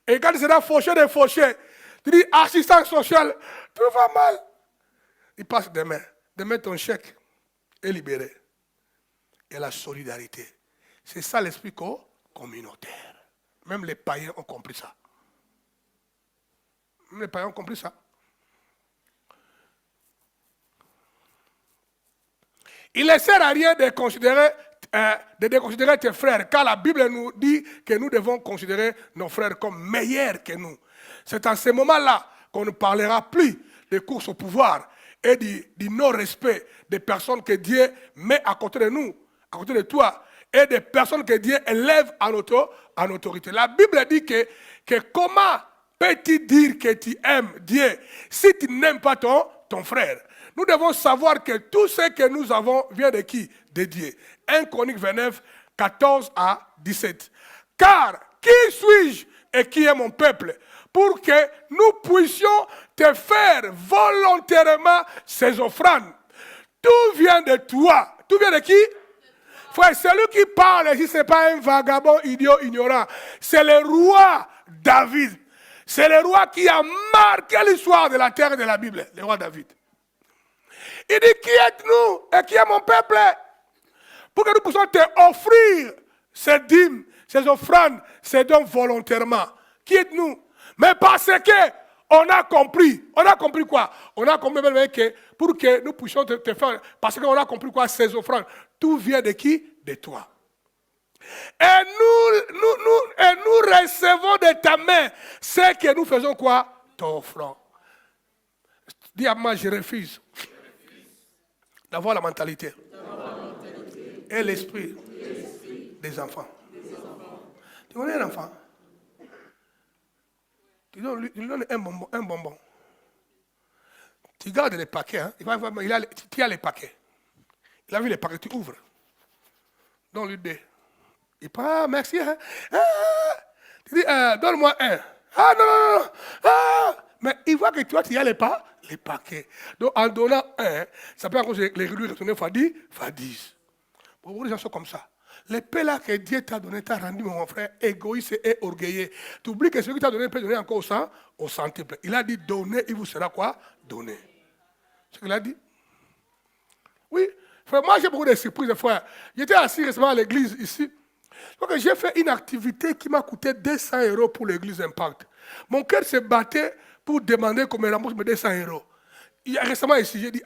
Speaker 1: Et quand il sera fauché de fauché, Tu dis assistant social, tout va mal. Il passe demain. Demain, ton chèque est libéré. Et la solidarité. C'est ça l'esprit communautaire. Même les païens ont compris ça. Même les païens ont compris ça. Il ne sert à rien de déconsidérer tes frères, car la Bible nous dit que nous devons considérer nos frères comme meilleurs que nous. C'est en ce moment-là qu'on ne parlera plus de course au pouvoir et du non-respect des personnes que Dieu met à côté de nous, à côté de toi, et des personnes que Dieu élève en autorité. La Bible dit que comment peux-tu dire que tu aimes Dieu si tu n'aimes pas ton frère? Nous devons savoir que tout ce que nous avons vient de qui? De Dieu. 1 Chroniques 29, 14 à 17. Car qui suis-je et qui est mon peuple pour que nous puissions te faire volontairement ces offrandes? Tout vient de toi. Tout vient de qui? Frère, celui qui parle ici, ce n'est pas un vagabond idiot ignorant. C'est le roi David. C'est le roi qui a marqué l'histoire de la terre et de la Bible. Le roi David. Il dit, qui êtes-nous et qui est mon peuple? Pour que nous puissions te offrir ces dîmes, ces offrandes, ces dons volontairement. Qui êtes-nous? Mais parce que on a compris. On a compris quoi? On a compris que pour que nous puissions te faire, parce qu'on a compris quoi? Ces offrandes. Tout vient de qui? De toi. Et nous recevons de ta main ce que nous faisons quoi? Ton offrande. Dis à moi, je refuse d'avoir la mentalité et l'esprit des enfants. Tu connais un enfant? Tu lui donnes un bonbon. Tu gardes les paquets. Hein? Tu as les paquets. Il a vu les paquets, tu ouvres. Donne-lui deux. Il prend, merci. Hein? Tu dis, donne-moi un. Ah non. Mais il voit que toi, tu as les paquets. Donc en donnant un, ça peut encore les lui retourner fois 10. Beaucoup de gens sont comme ça. Les paix là que Dieu t'a donné, t'a rendu, mon frère, égoïste et orgueilleux. Tu oublies que celui qui t'a donné peut donner encore au centuple. Il a dit, donnez, il vous sera quoi? Donné. C'est ce qu'il a dit. Oui. Frère, moi j'ai beaucoup de surprises, frère. J'étais assis récemment à l'église ici. Donc j'ai fait une activité qui m'a coûté 200 € pour l'église Impact. Mon cœur se battait pour demander qu'on me rembourse mes 200 €. Récemment ici, j'ai dit,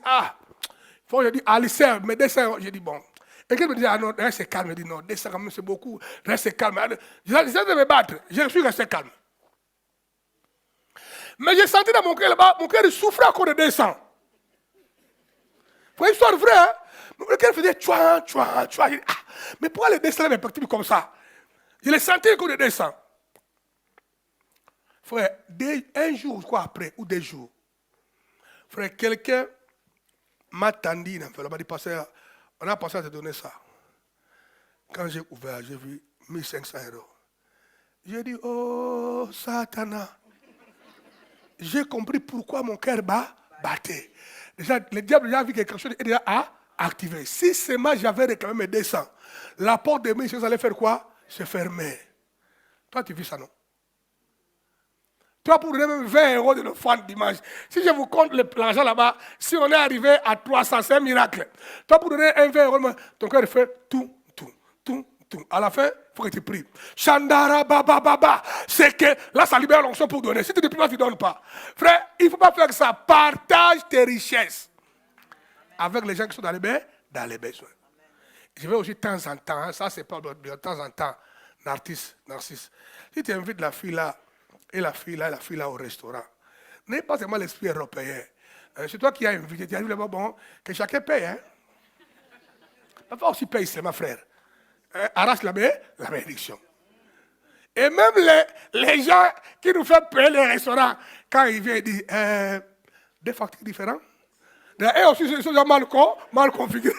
Speaker 1: j'ai dit, Alice, mes 200 €. J'ai dit, bon. Et quelqu'un me dit, non, reste calme. Je dis, non, 200 quand même, c'est beaucoup. Reste calme. J'essaie de me battre. Je suis resté calme. Mais j'ai senti dans mon cœur là-bas, mon cœur souffrait à cause de 200. C'est une histoire vraie, hein? Le cœur faisait tchouan. J'ai dit, mais pourquoi les 200 me partent comme ça? Je l'ai senti à cause de 200. Frère, un jour, quoi après, ou 2 jours, frère, quelqu'un m'a tendu, on a pensé à te donner ça. Quand j'ai ouvert, j'ai vu 1500 €. J'ai dit, oh, Satana. J'ai compris pourquoi mon cœur battait. Déjà, le diable a vu que quelque chose est déjà activé. Si seulement j'avais réclamé mes 200, la porte de mes choses allait faire quoi? Se fermer. Toi, tu vis ça, non? Toi, pour donner même 20 € de l'offrande dimanche, si je vous compte l'argent là-bas, si on est arrivé à 300, c'est un miracle. Toi, pour donner un 20 €, ton cœur fait tout. À la fin, il faut que tu pries. Chandara baba. C'est que là, ça libère l'onction pour donner. Si tu ne pries pas, tu ne donnes pas. Frère, il ne faut pas faire ça. Partage tes richesses avec les gens qui sont dans les besoins. Je vais aussi de temps en temps, ça c'est pas de temps en temps, Narcisse. Si tu invites la fille là, et la fille là au restaurant, n'est pas seulement l'esprit européen. C'est toi qui as invité, tu as dit là-bas, bon, que chacun paye. Hein? Papa aussi paye, c'est ma frère. Arrache la bénédiction. Et même les gens qui nous font payer les restaurants, quand ils viennent, ils disent, des factures différentes. Et aussi, ils sont mal configurés.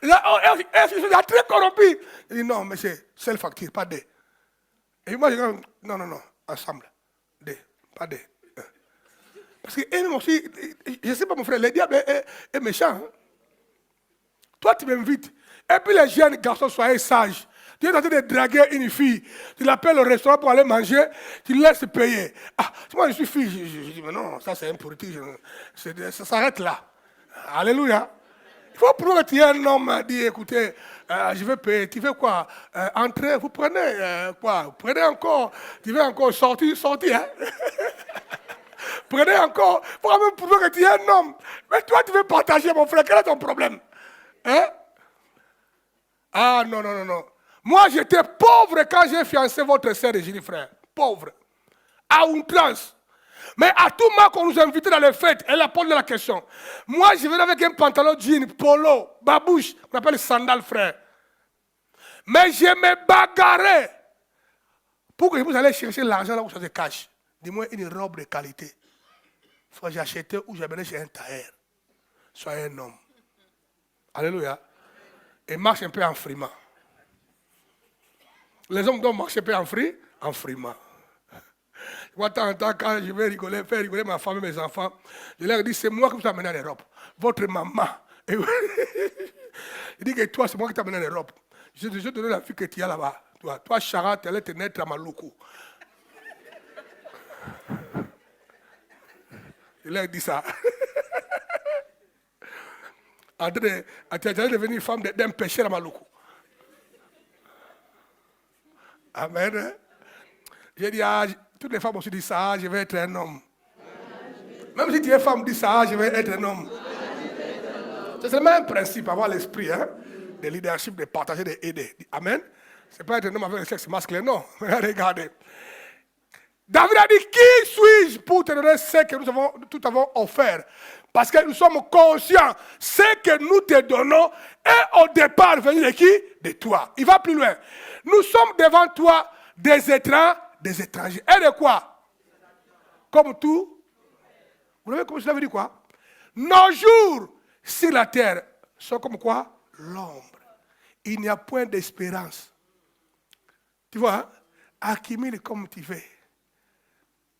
Speaker 1: Ils sont très corrompus. Ils disent, non, mais c'est seule facture, pas deux. Et moi, je dis, non, ensemble. Deux, pas deux. Parce qu'eux-mêmes aussi, je ne sais pas mon frère, le diable est méchant. Hein? Toi, tu m'invites. Et puis les jeunes garçons, soyez sages. Tu es en train de draguer une fille. Tu l'appelles au restaurant pour aller manger. Tu laisses payer. Ah, moi je suis fille. Je dis, mais non, ça c'est impolitique. Ça s'arrête là. Alléluia. Il faut prouver que tu es un homme. Dit, écoutez, je vais payer. Tu veux quoi? Entrer, vous prenez quoi? Vous prenez encore. Tu veux encore sortir, hein? Prenez encore. Il faut quand même prouver que tu es un homme. Mais toi, tu veux partager, mon frère. Quel est ton problème? Hein? Ah, non. Moi, j'étais pauvre quand j'ai fiancé votre sœur Régine, frère. Pauvre. À outrance. Mais à tout moment qu'on nous invitait dans les fêtes, elle a posé la question. Moi, je venais avec un pantalon jean, polo, babouche, qu'on appelle sandales, frère. Mais je me bagarrais pour que vous allez chercher l'argent là où ça se cache. Dis-moi une robe de qualité. Il faut que j'achète ou j'amène chez un tailleur. Soyez un homme. Alléluia. Et marche un peu en friment. Les hommes doivent marcher un peu en friment. Moi, de temps en temps, quand je vais faire rigoler ma femme et mes enfants, je leur dis, c'est moi qui vous amène en Europe. Votre maman. Et il dit que toi, c'est moi qui t'amène en Europe. Je te donne la fille que tu as là-bas. Toi, Chara, tu allais te naître à Maluku. Je leur dis ça. Tu allais devenir femme d'un pécheur à Maluku. Amen. J'ai dit, toutes les femmes aussi disent ça, je vais être un homme. Même si tu es femme, dis ça, je vais être un homme. C'est le même principe, avoir l'esprit de leadership, de partager, d'aider. Amen. Ce n'est pas être un homme avec le sexe masculin, non. Regardez. David a dit, qui suis-je pour te donner ce que nous avons offert? Parce que nous sommes conscients, ce que nous te donnons est au départ venu de qui? De toi. Il va plus loin. Nous sommes devant toi des étrangers. Et de quoi? Comme tout. Vous savez comment cela veut dire quoi? Nos jours sur la terre sont comme quoi? L'ombre. Il n'y a point d'espérance. Tu vois, accumule comme tu veux.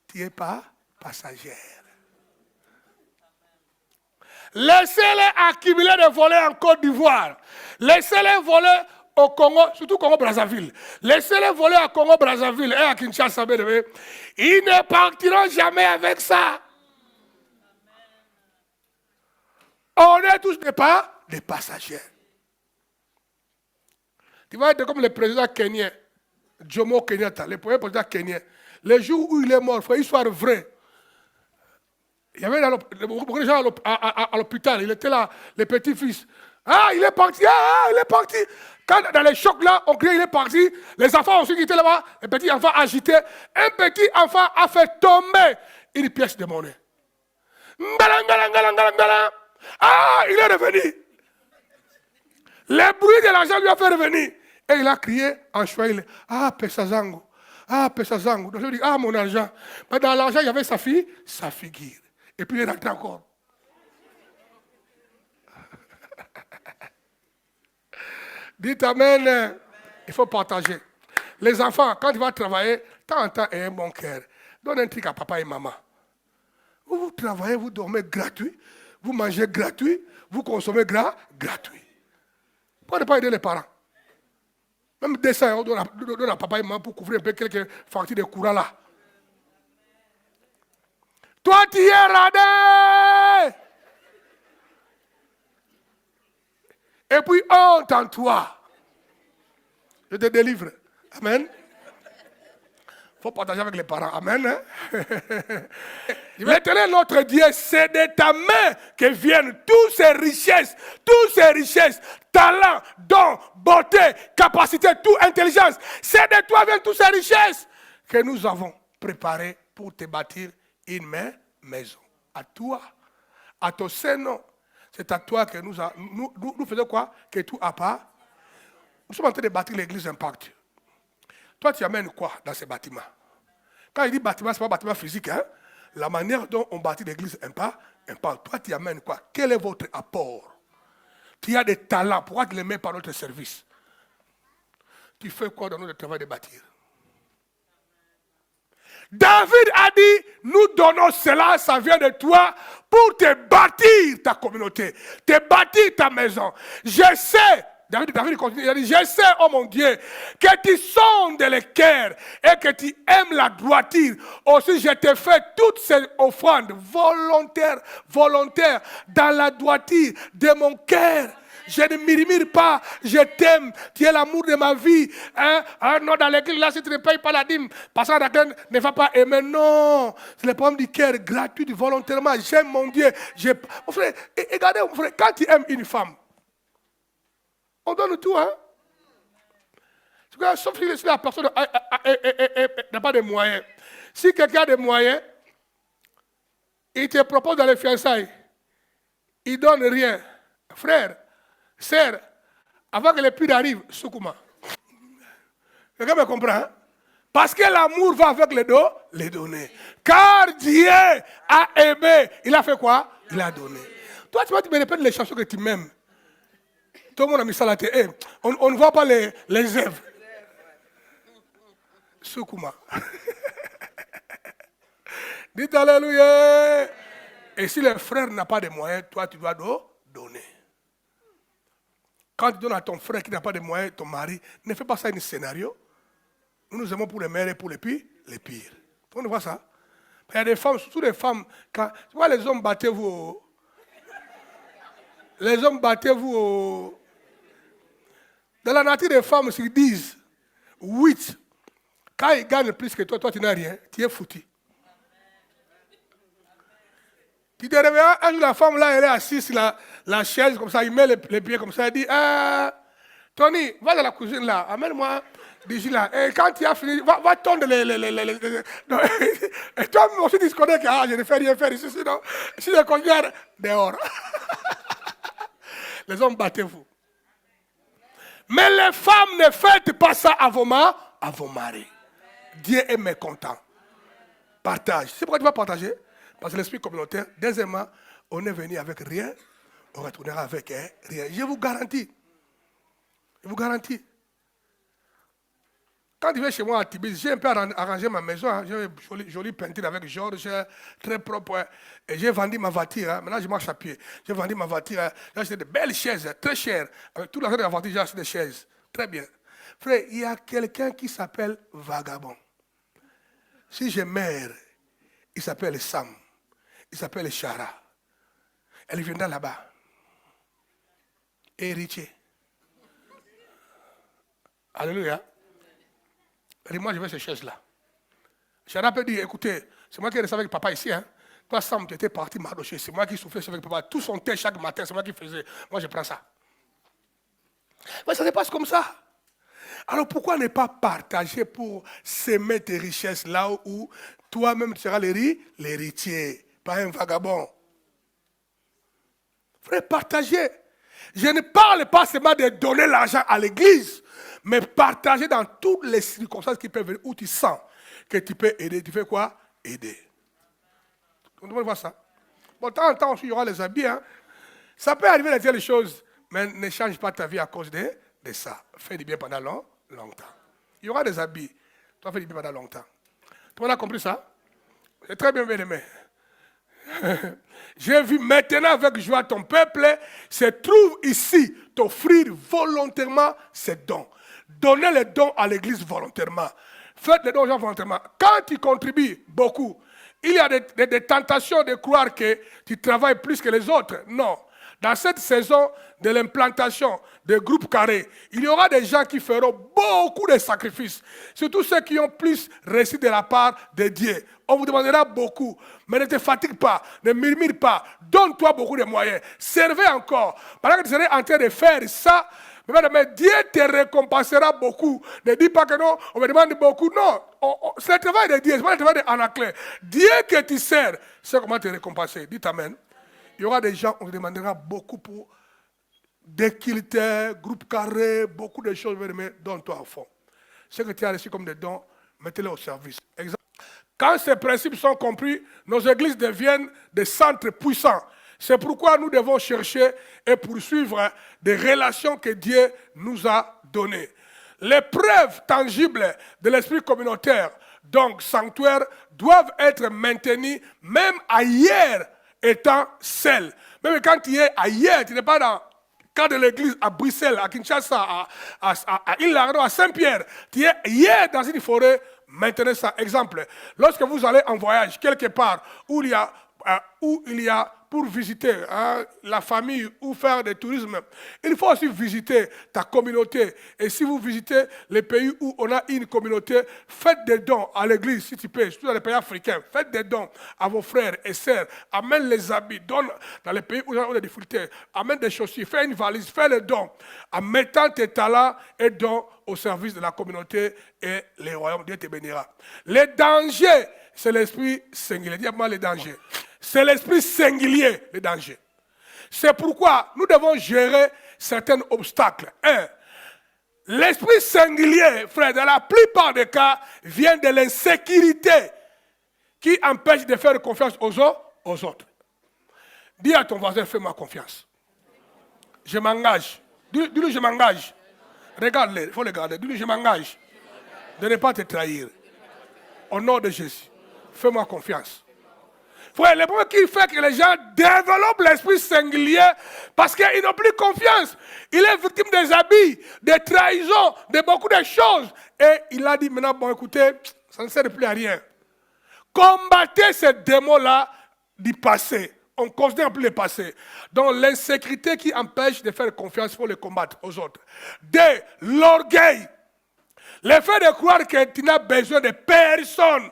Speaker 1: Tu n'es pas passagère. Laissez-les accumuler des volets en Côte d'Ivoire. Laissez-les voler au Congo, surtout Congo-Brazzaville. Laissez-les voler à Congo-Brazzaville et à Kinshasa. Ils ne partiront jamais avec ça. On est tous des passagers. Tu vas être comme le président kenyan, Jomo Kenyatta, le premier président kenyan. Les jours où il est mort, il faut une histoire vraie. Il y avait beaucoup de gens à l'hôpital. Il était là, les petits-fils. Ah, il est parti, il est parti. Quand dans les chocs là, on criait, il est parti. Les enfants aussi qui étaient là-bas, les petits enfants agités. Un petit enfant a fait tomber une pièce de monnaie. Ah, il est revenu. Le bruit de l'argent lui a fait revenir. Et il a crié en Swahili. Ah, Pesazango. Ah, Pesazango. Donc je lui dis, ah, mon argent. Mais dans l'argent, il y avait sa figure. Et puis il est rentré encore. Dites amen. Il faut partager. Les enfants, quand tu vas travailler, tant en temps et un bon cœur. Donne un truc à papa et maman. Vous travaillez, vous dormez gratuit. Vous mangez gratuit. Vous consommez gratuit. Pourquoi ne pas aider les parents? Même 200 € donne à papa et maman pour couvrir un peu quelques factures de courant là. Toi, tu es radé. Et puis, honte en toi. Je te délivre. Amen. Il faut partager avec les parents. Amen. L'Éternel, notre Dieu, c'est de ta main que viennent toutes ces richesses, talents, dons, beauté, capacité, toute intelligence. C'est de toi viennent toutes ces richesses que nous avons préparées pour te bâtir une maison. À toi, à ton Seigneur. C'est à toi que nous faisons quoi? Que tout a pas. Nous sommes en train de bâtir l'église Impact. Toi, tu amènes quoi dans ce bâtiment? Quand il dit bâtiment, ce n'est pas bâtiment physique. Hein? La manière dont on bâtit l'église Impact. Toi, tu amènes quoi? Quel est votre apport? Tu as des talents. Pourquoi tu ne les mets pas dans notre service? Tu fais quoi dans notre travail de bâtir? David a dit, nous donnons cela, ça vient de toi, pour te bâtir ta communauté, te bâtir ta maison. Je sais David continue, il a dit, je sais, oh mon Dieu, que tu sondes les cœurs et que tu aimes la droiture. Aussi, je te fais toutes ces offrandes volontaires, dans la droiture de mon cœur. Je ne murmure pas, je t'aime, tu es l'amour de ma vie. Non, dans l'église, là, si tu ne payes pas la dîme, parce que quelqu'un ne va pas aimer. Non, c'est le problème du cœur, gratuit, volontairement. J'aime mon Dieu. Mon frère, regardez, mon frère, quand tu aimes une femme, on donne tout, hein. Sauf si la personne n'a pas de moyens. Si quelqu'un a des moyens, il te propose dans les fiançailles, il ne donne rien. Frère, sœur, avant que les prix arrivent, Soukouma. Quelqu'un me comprend, hein? Parce que l'amour va avec les donner. Car Dieu a aimé. Il a fait quoi? Il a donné. Toi, tu me répètes les chansons que tu m'aimes. Tout le monde a mis ça à la télé. On ne voit pas les œuvres. Soukouma. Dites alléluia. Et si le frère n'a pas de moyens, toi, tu dois donner. Quand tu donnes à ton frère qui n'a pas de moyens, ton mari, ne fais pas ça un scénario. Nous nous aimons pour les meilleurs et pour les pires. Tout le monde voit ça. Il y a des femmes, surtout des femmes, quand, tu vois les hommes, battez-vous. Les hommes, battez-vous. Dans la nature des femmes, ils disent 8. Quand ils gagnent plus que toi, toi tu n'as rien, tu es foutu. Tu te réveilles, un jour la femme là, elle est assise sur la chaise comme ça, il met les pieds comme ça, elle dit, Tony, va dans la cuisine là, amène-moi du jus là. Et quand tu as fini, va tondre les non, et toi aussi tu te connais que je ne fais rien faire ici, sinon, si je conviens dehors. Les hommes, battez-vous. Mais les femmes, ne faites pas ça à vos maris. Dieu est mécontent. Partage. C'est pourquoi tu vas partager. Parce que l'esprit communautaire, deuxièmement, on est venu avec rien, on retournera avec rien. Je vous garantis. Je vous garantis. Quand je vais chez moi à Tibis, j'ai un peu arrangé ma maison. Hein. J'ai une jolie peinture avec Georges, très propre. Hein. Et j'ai vendu ma voiture. Hein. Maintenant, je marche à pied. J'ai vendu ma voiture. Hein. J'ai acheté de belles chaises, très chères. Avec tout l'argent de la voiture, j'ai acheté des chaises. Très bien. Frère, il y a quelqu'un qui s'appelle Vagabond. Si je meurs, il s'appelle Sam. Il s'appelle Chara. Elle viendra là-bas. Héritier. Alléluia. Et moi, je vais ces chaises-là. Chara peut dire, écoutez, c'est moi qui restais avec papa ici. Hein. Toi, Sam, tu étais parti marcher. C'est moi qui soufflais avec papa. Tout son thé chaque matin, c'est moi qui faisais. Moi, je prends ça. Mais ça se passe comme ça. Alors, pourquoi ne pas partager pour s'aimer tes richesses là où toi-même tu seras l'héritier, pas un vagabond? Frère, partagez. Je ne parle pas seulement de donner l'argent à l'église, mais partager dans toutes les circonstances qui peuvent venir, où tu sens que tu peux aider. Tu fais quoi? Aider. On devrait voir ça. Bon, de temps en temps aussi, il y aura les habits. Hein. Ça peut arriver de dire les choses, mais ne change pas ta vie à cause de ça. Fais du bien pendant longtemps. Il y aura des habits. Toi, fais du bien pendant longtemps. Tout le monde a compris ça? C'est très bien aimé. J'ai vu maintenant avec joie ton peuple se trouve ici t'offrir volontairement ses dons. Donnez les dons à l'église volontairement. Faites les dons aux gens volontairement. Quand tu contribues beaucoup, il y a des tentations de croire que tu travailles plus que les autres. Non. Dans cette saison de l'implantation des groupes carrés, il y aura des gens qui feront beaucoup de sacrifices. Surtout ceux qui ont plus reçu de la part de Dieu. On vous demandera beaucoup. Mais ne te fatigue pas, ne murmure pas. Donne-toi beaucoup de moyens. Servez encore. Pendant que tu serais en train de faire ça, mais Dieu te récompensera beaucoup. Ne dis pas que non, on me demande beaucoup. Non, c'est le travail de Dieu, c'est pas le travail d'Anaclé. Dieu que tu sers, c'est comment te récompenser. Dites Amen. Il y aura des gens, on te demandera beaucoup pour des kilters, groupes carrés, beaucoup de choses, mais donne-toi au fond. Ce que tu as reçu comme des dons, mettez-les au service. Quand ces principes sont compris, nos églises deviennent des centres puissants. C'est pourquoi nous devons chercher et poursuivre des relations que Dieu nous a données. Les preuves tangibles de l'esprit communautaire, donc sanctuaire, doivent être maintenues même ailleurs étant seul. Même quand tu es ailleurs, tu n'es pas dans Quand de l'église à Bruxelles, à Kinshasa, à Ilardo, à Saint-Pierre, tu es hier dans une forêt, maintenant ça. Exemple, lorsque vous allez en voyage quelque part où il y a pour visiter la famille ou faire des tourismes, il faut aussi visiter ta communauté. Et si vous visitez les pays où on a une communauté, faites des dons à l'église, si tu peux, surtout dans les pays africains. Faites des dons à vos frères et sœurs. Amène les habits, donne dans les pays où on a des difficultés. Amène des chaussures, fais une valise, fais les dons. En mettant tes talents et dons au service de la communauté et les royaumes, Dieu te bénira. Les dangers, c'est l'esprit singulier. Dis-moi les dangers. C'est l'esprit singulier, le danger. C'est pourquoi nous devons gérer certains obstacles. L'esprit singulier, frère, dans la plupart des cas, vient de l'insécurité qui empêche de faire confiance aux autres. Dis à ton voisin, fais-moi confiance. Je m'engage. Dis-lui, je m'engage. Regarde-le, il faut le regarder. Dis-lui, je m'engage de ne pas te trahir. Au nom de Jésus, fais-moi confiance. Frère, le problème qui fait que les gens développent l'esprit singulier parce qu'ils n'ont plus confiance. Il est victime des habits, des trahisons, de beaucoup de choses. Et il a dit maintenant, bon écoutez, ça ne sert plus à rien. Combattez ces démons-là du passé. On ne considère plus le passé. Donc l'insécurité qui empêche de faire confiance, il faut le combattre aux autres. L'orgueil. Le fait de croire que tu n'as besoin de personne.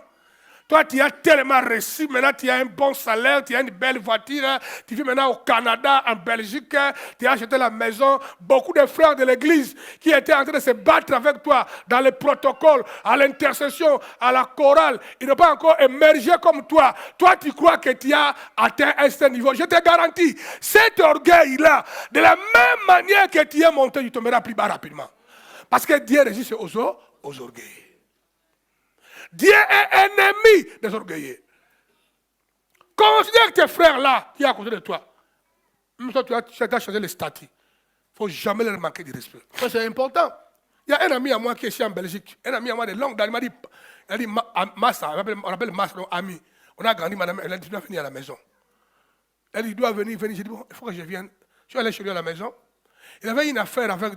Speaker 1: Toi, tu as tellement reçu, maintenant tu as un bon salaire, tu as une belle voiture, tu vis maintenant au Canada, en Belgique, tu as acheté la maison. Beaucoup de frères de l'église qui étaient en train de se battre avec toi dans les protocoles, à l'intercession, à la chorale, ils n'ont pas encore émergé comme toi. Toi, tu crois que tu as atteint un certain niveau. Je te garantis, cet orgueil-là, de la même manière que tu es monté, tu tomberas plus bas rapidement. Parce que Dieu résiste aux orgueils. Dieu est ennemi des orgueilleux. Considère tes frères là qui sont à côté de toi. Même toi, tu as changé les statuts. Il ne faut jamais leur manquer de respect. Ça, c'est important. Il y a un ami à moi qui est ici en Belgique. Un ami à moi de longue date. Il m'a dit Massa, on appelle Massa, donc ami. On a grandi, madame, elle a dit, tu dois venir à la maison. Elle dit, il doit venir. J'ai dit, bon, il faut que je vienne. Je suis allé chez lui à la maison. Il avait une affaire avec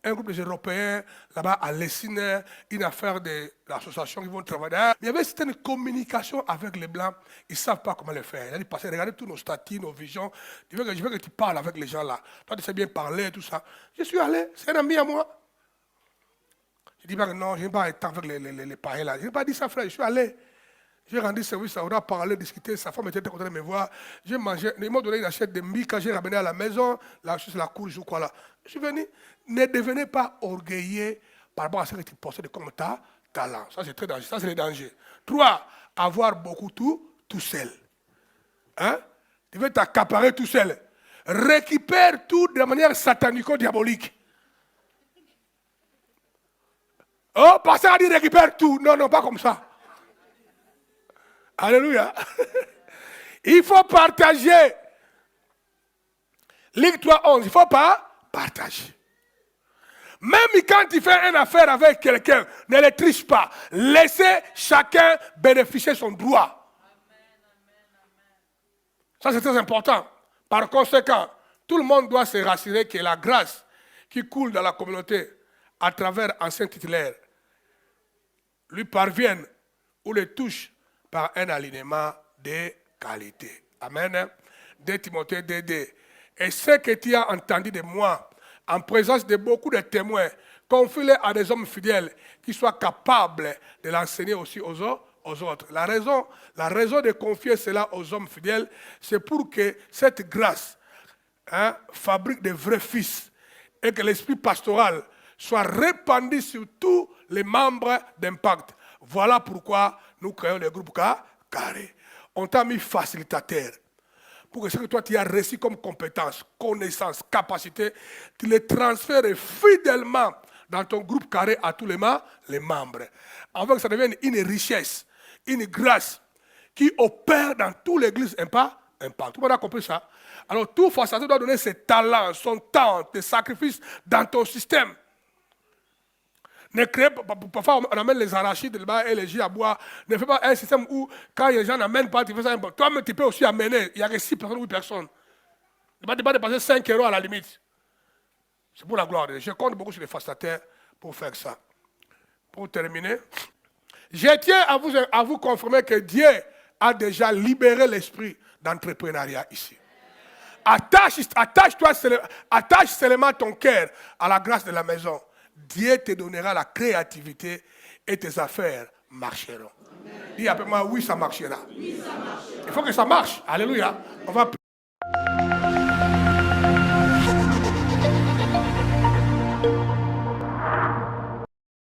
Speaker 1: un groupe d'Européens, là-bas à Lessine, une affaire de l'association qui vont travailler. Mais il y avait certaines communications avec les Blancs, ils ne savent pas comment le faire. Il a dit, passez, regardez tous nos statuts, nos visions. Je veux que tu parles avec les gens là. Toi, tu sais bien parler, tout ça. Je suis allé, c'est un ami à moi. Je dis, non, je n'ai pas été avec les pareils là. Je n'ai pas dit ça, frère, je suis allé. J'ai rendu service, on a parlé, discuté, sa femme était content de me voir. J'ai mangé, ils m'ont donné une assiette de mie quand j'ai ramené à la maison, là, sur la cour, je crois là. Je suis venu, ne devenez pas orgueilleux par rapport à ce que tu possèdes comme talent. Ça, c'est très dangereux, ça, c'est le danger. 3, avoir beaucoup tout seul. Hein? Tu veux t'accaparer tout seul. Récupère tout de manière satanico-diabolique. Oh, pasteur a dit récupère tout. Non, non, pas comme ça. Alléluia. Il faut partager. Ligue 3:11, il ne faut pas partager. Même quand tu fais une affaire avec quelqu'un, ne le triche pas. Laissez chacun bénéficier son droit. Ça, c'est très important. Par conséquent, tout le monde doit se rassurer que la grâce qui coule dans la communauté à travers anciens titulaires lui parvienne ou le touche par un alignement de qualité. Amen. 2 Timothée 2:2. Et ce que tu as entendu de moi, en présence de beaucoup de témoins, confie-le à des hommes fidèles qui soient capables de l'enseigner aussi aux autres. La raison de confier cela aux hommes fidèles, c'est pour que cette grâce fabrique de vrais fils et que l'esprit pastoral soit répandu sur tous les membres d'Impact. Voilà pourquoi nous créons le groupe Carré. On t'a mis facilitateur pour que ce que toi tu as reçu comme compétence, connaissance, capacité, tu les transfères fidèlement dans ton groupe Carré à tous les membres. Afin que ça devienne une richesse, une grâce qui opère dans toute l'église Impact. Tout le monde a compris ça? Alors tout facilitateur doit donner ses talents, son temps, ses sacrifices dans ton système. Parfois, on amène les arachides là-bas et les jus à boire. Ne fais pas un système où, quand les gens n'amènent pas, tu fais ça. Toi-même, tu peux aussi amener. Il n'y a que 6 personnes ou 8 personnes. Tu ne vas pas dépasser 5 € à la limite. C'est pour la gloire de Dieu. Je compte beaucoup sur les fastataires pour faire ça. Pour terminer, je tiens à vous confirmer que Dieu a déjà libéré l'esprit d'entrepreneuriat ici. Attache seulement ton cœur à la grâce de la maison. Dieu te donnera la créativité et tes affaires marcheront. Dis après moi, oui, ça marchera. Oui, ça marchera. Il faut que ça marche. Alléluia. On va prier.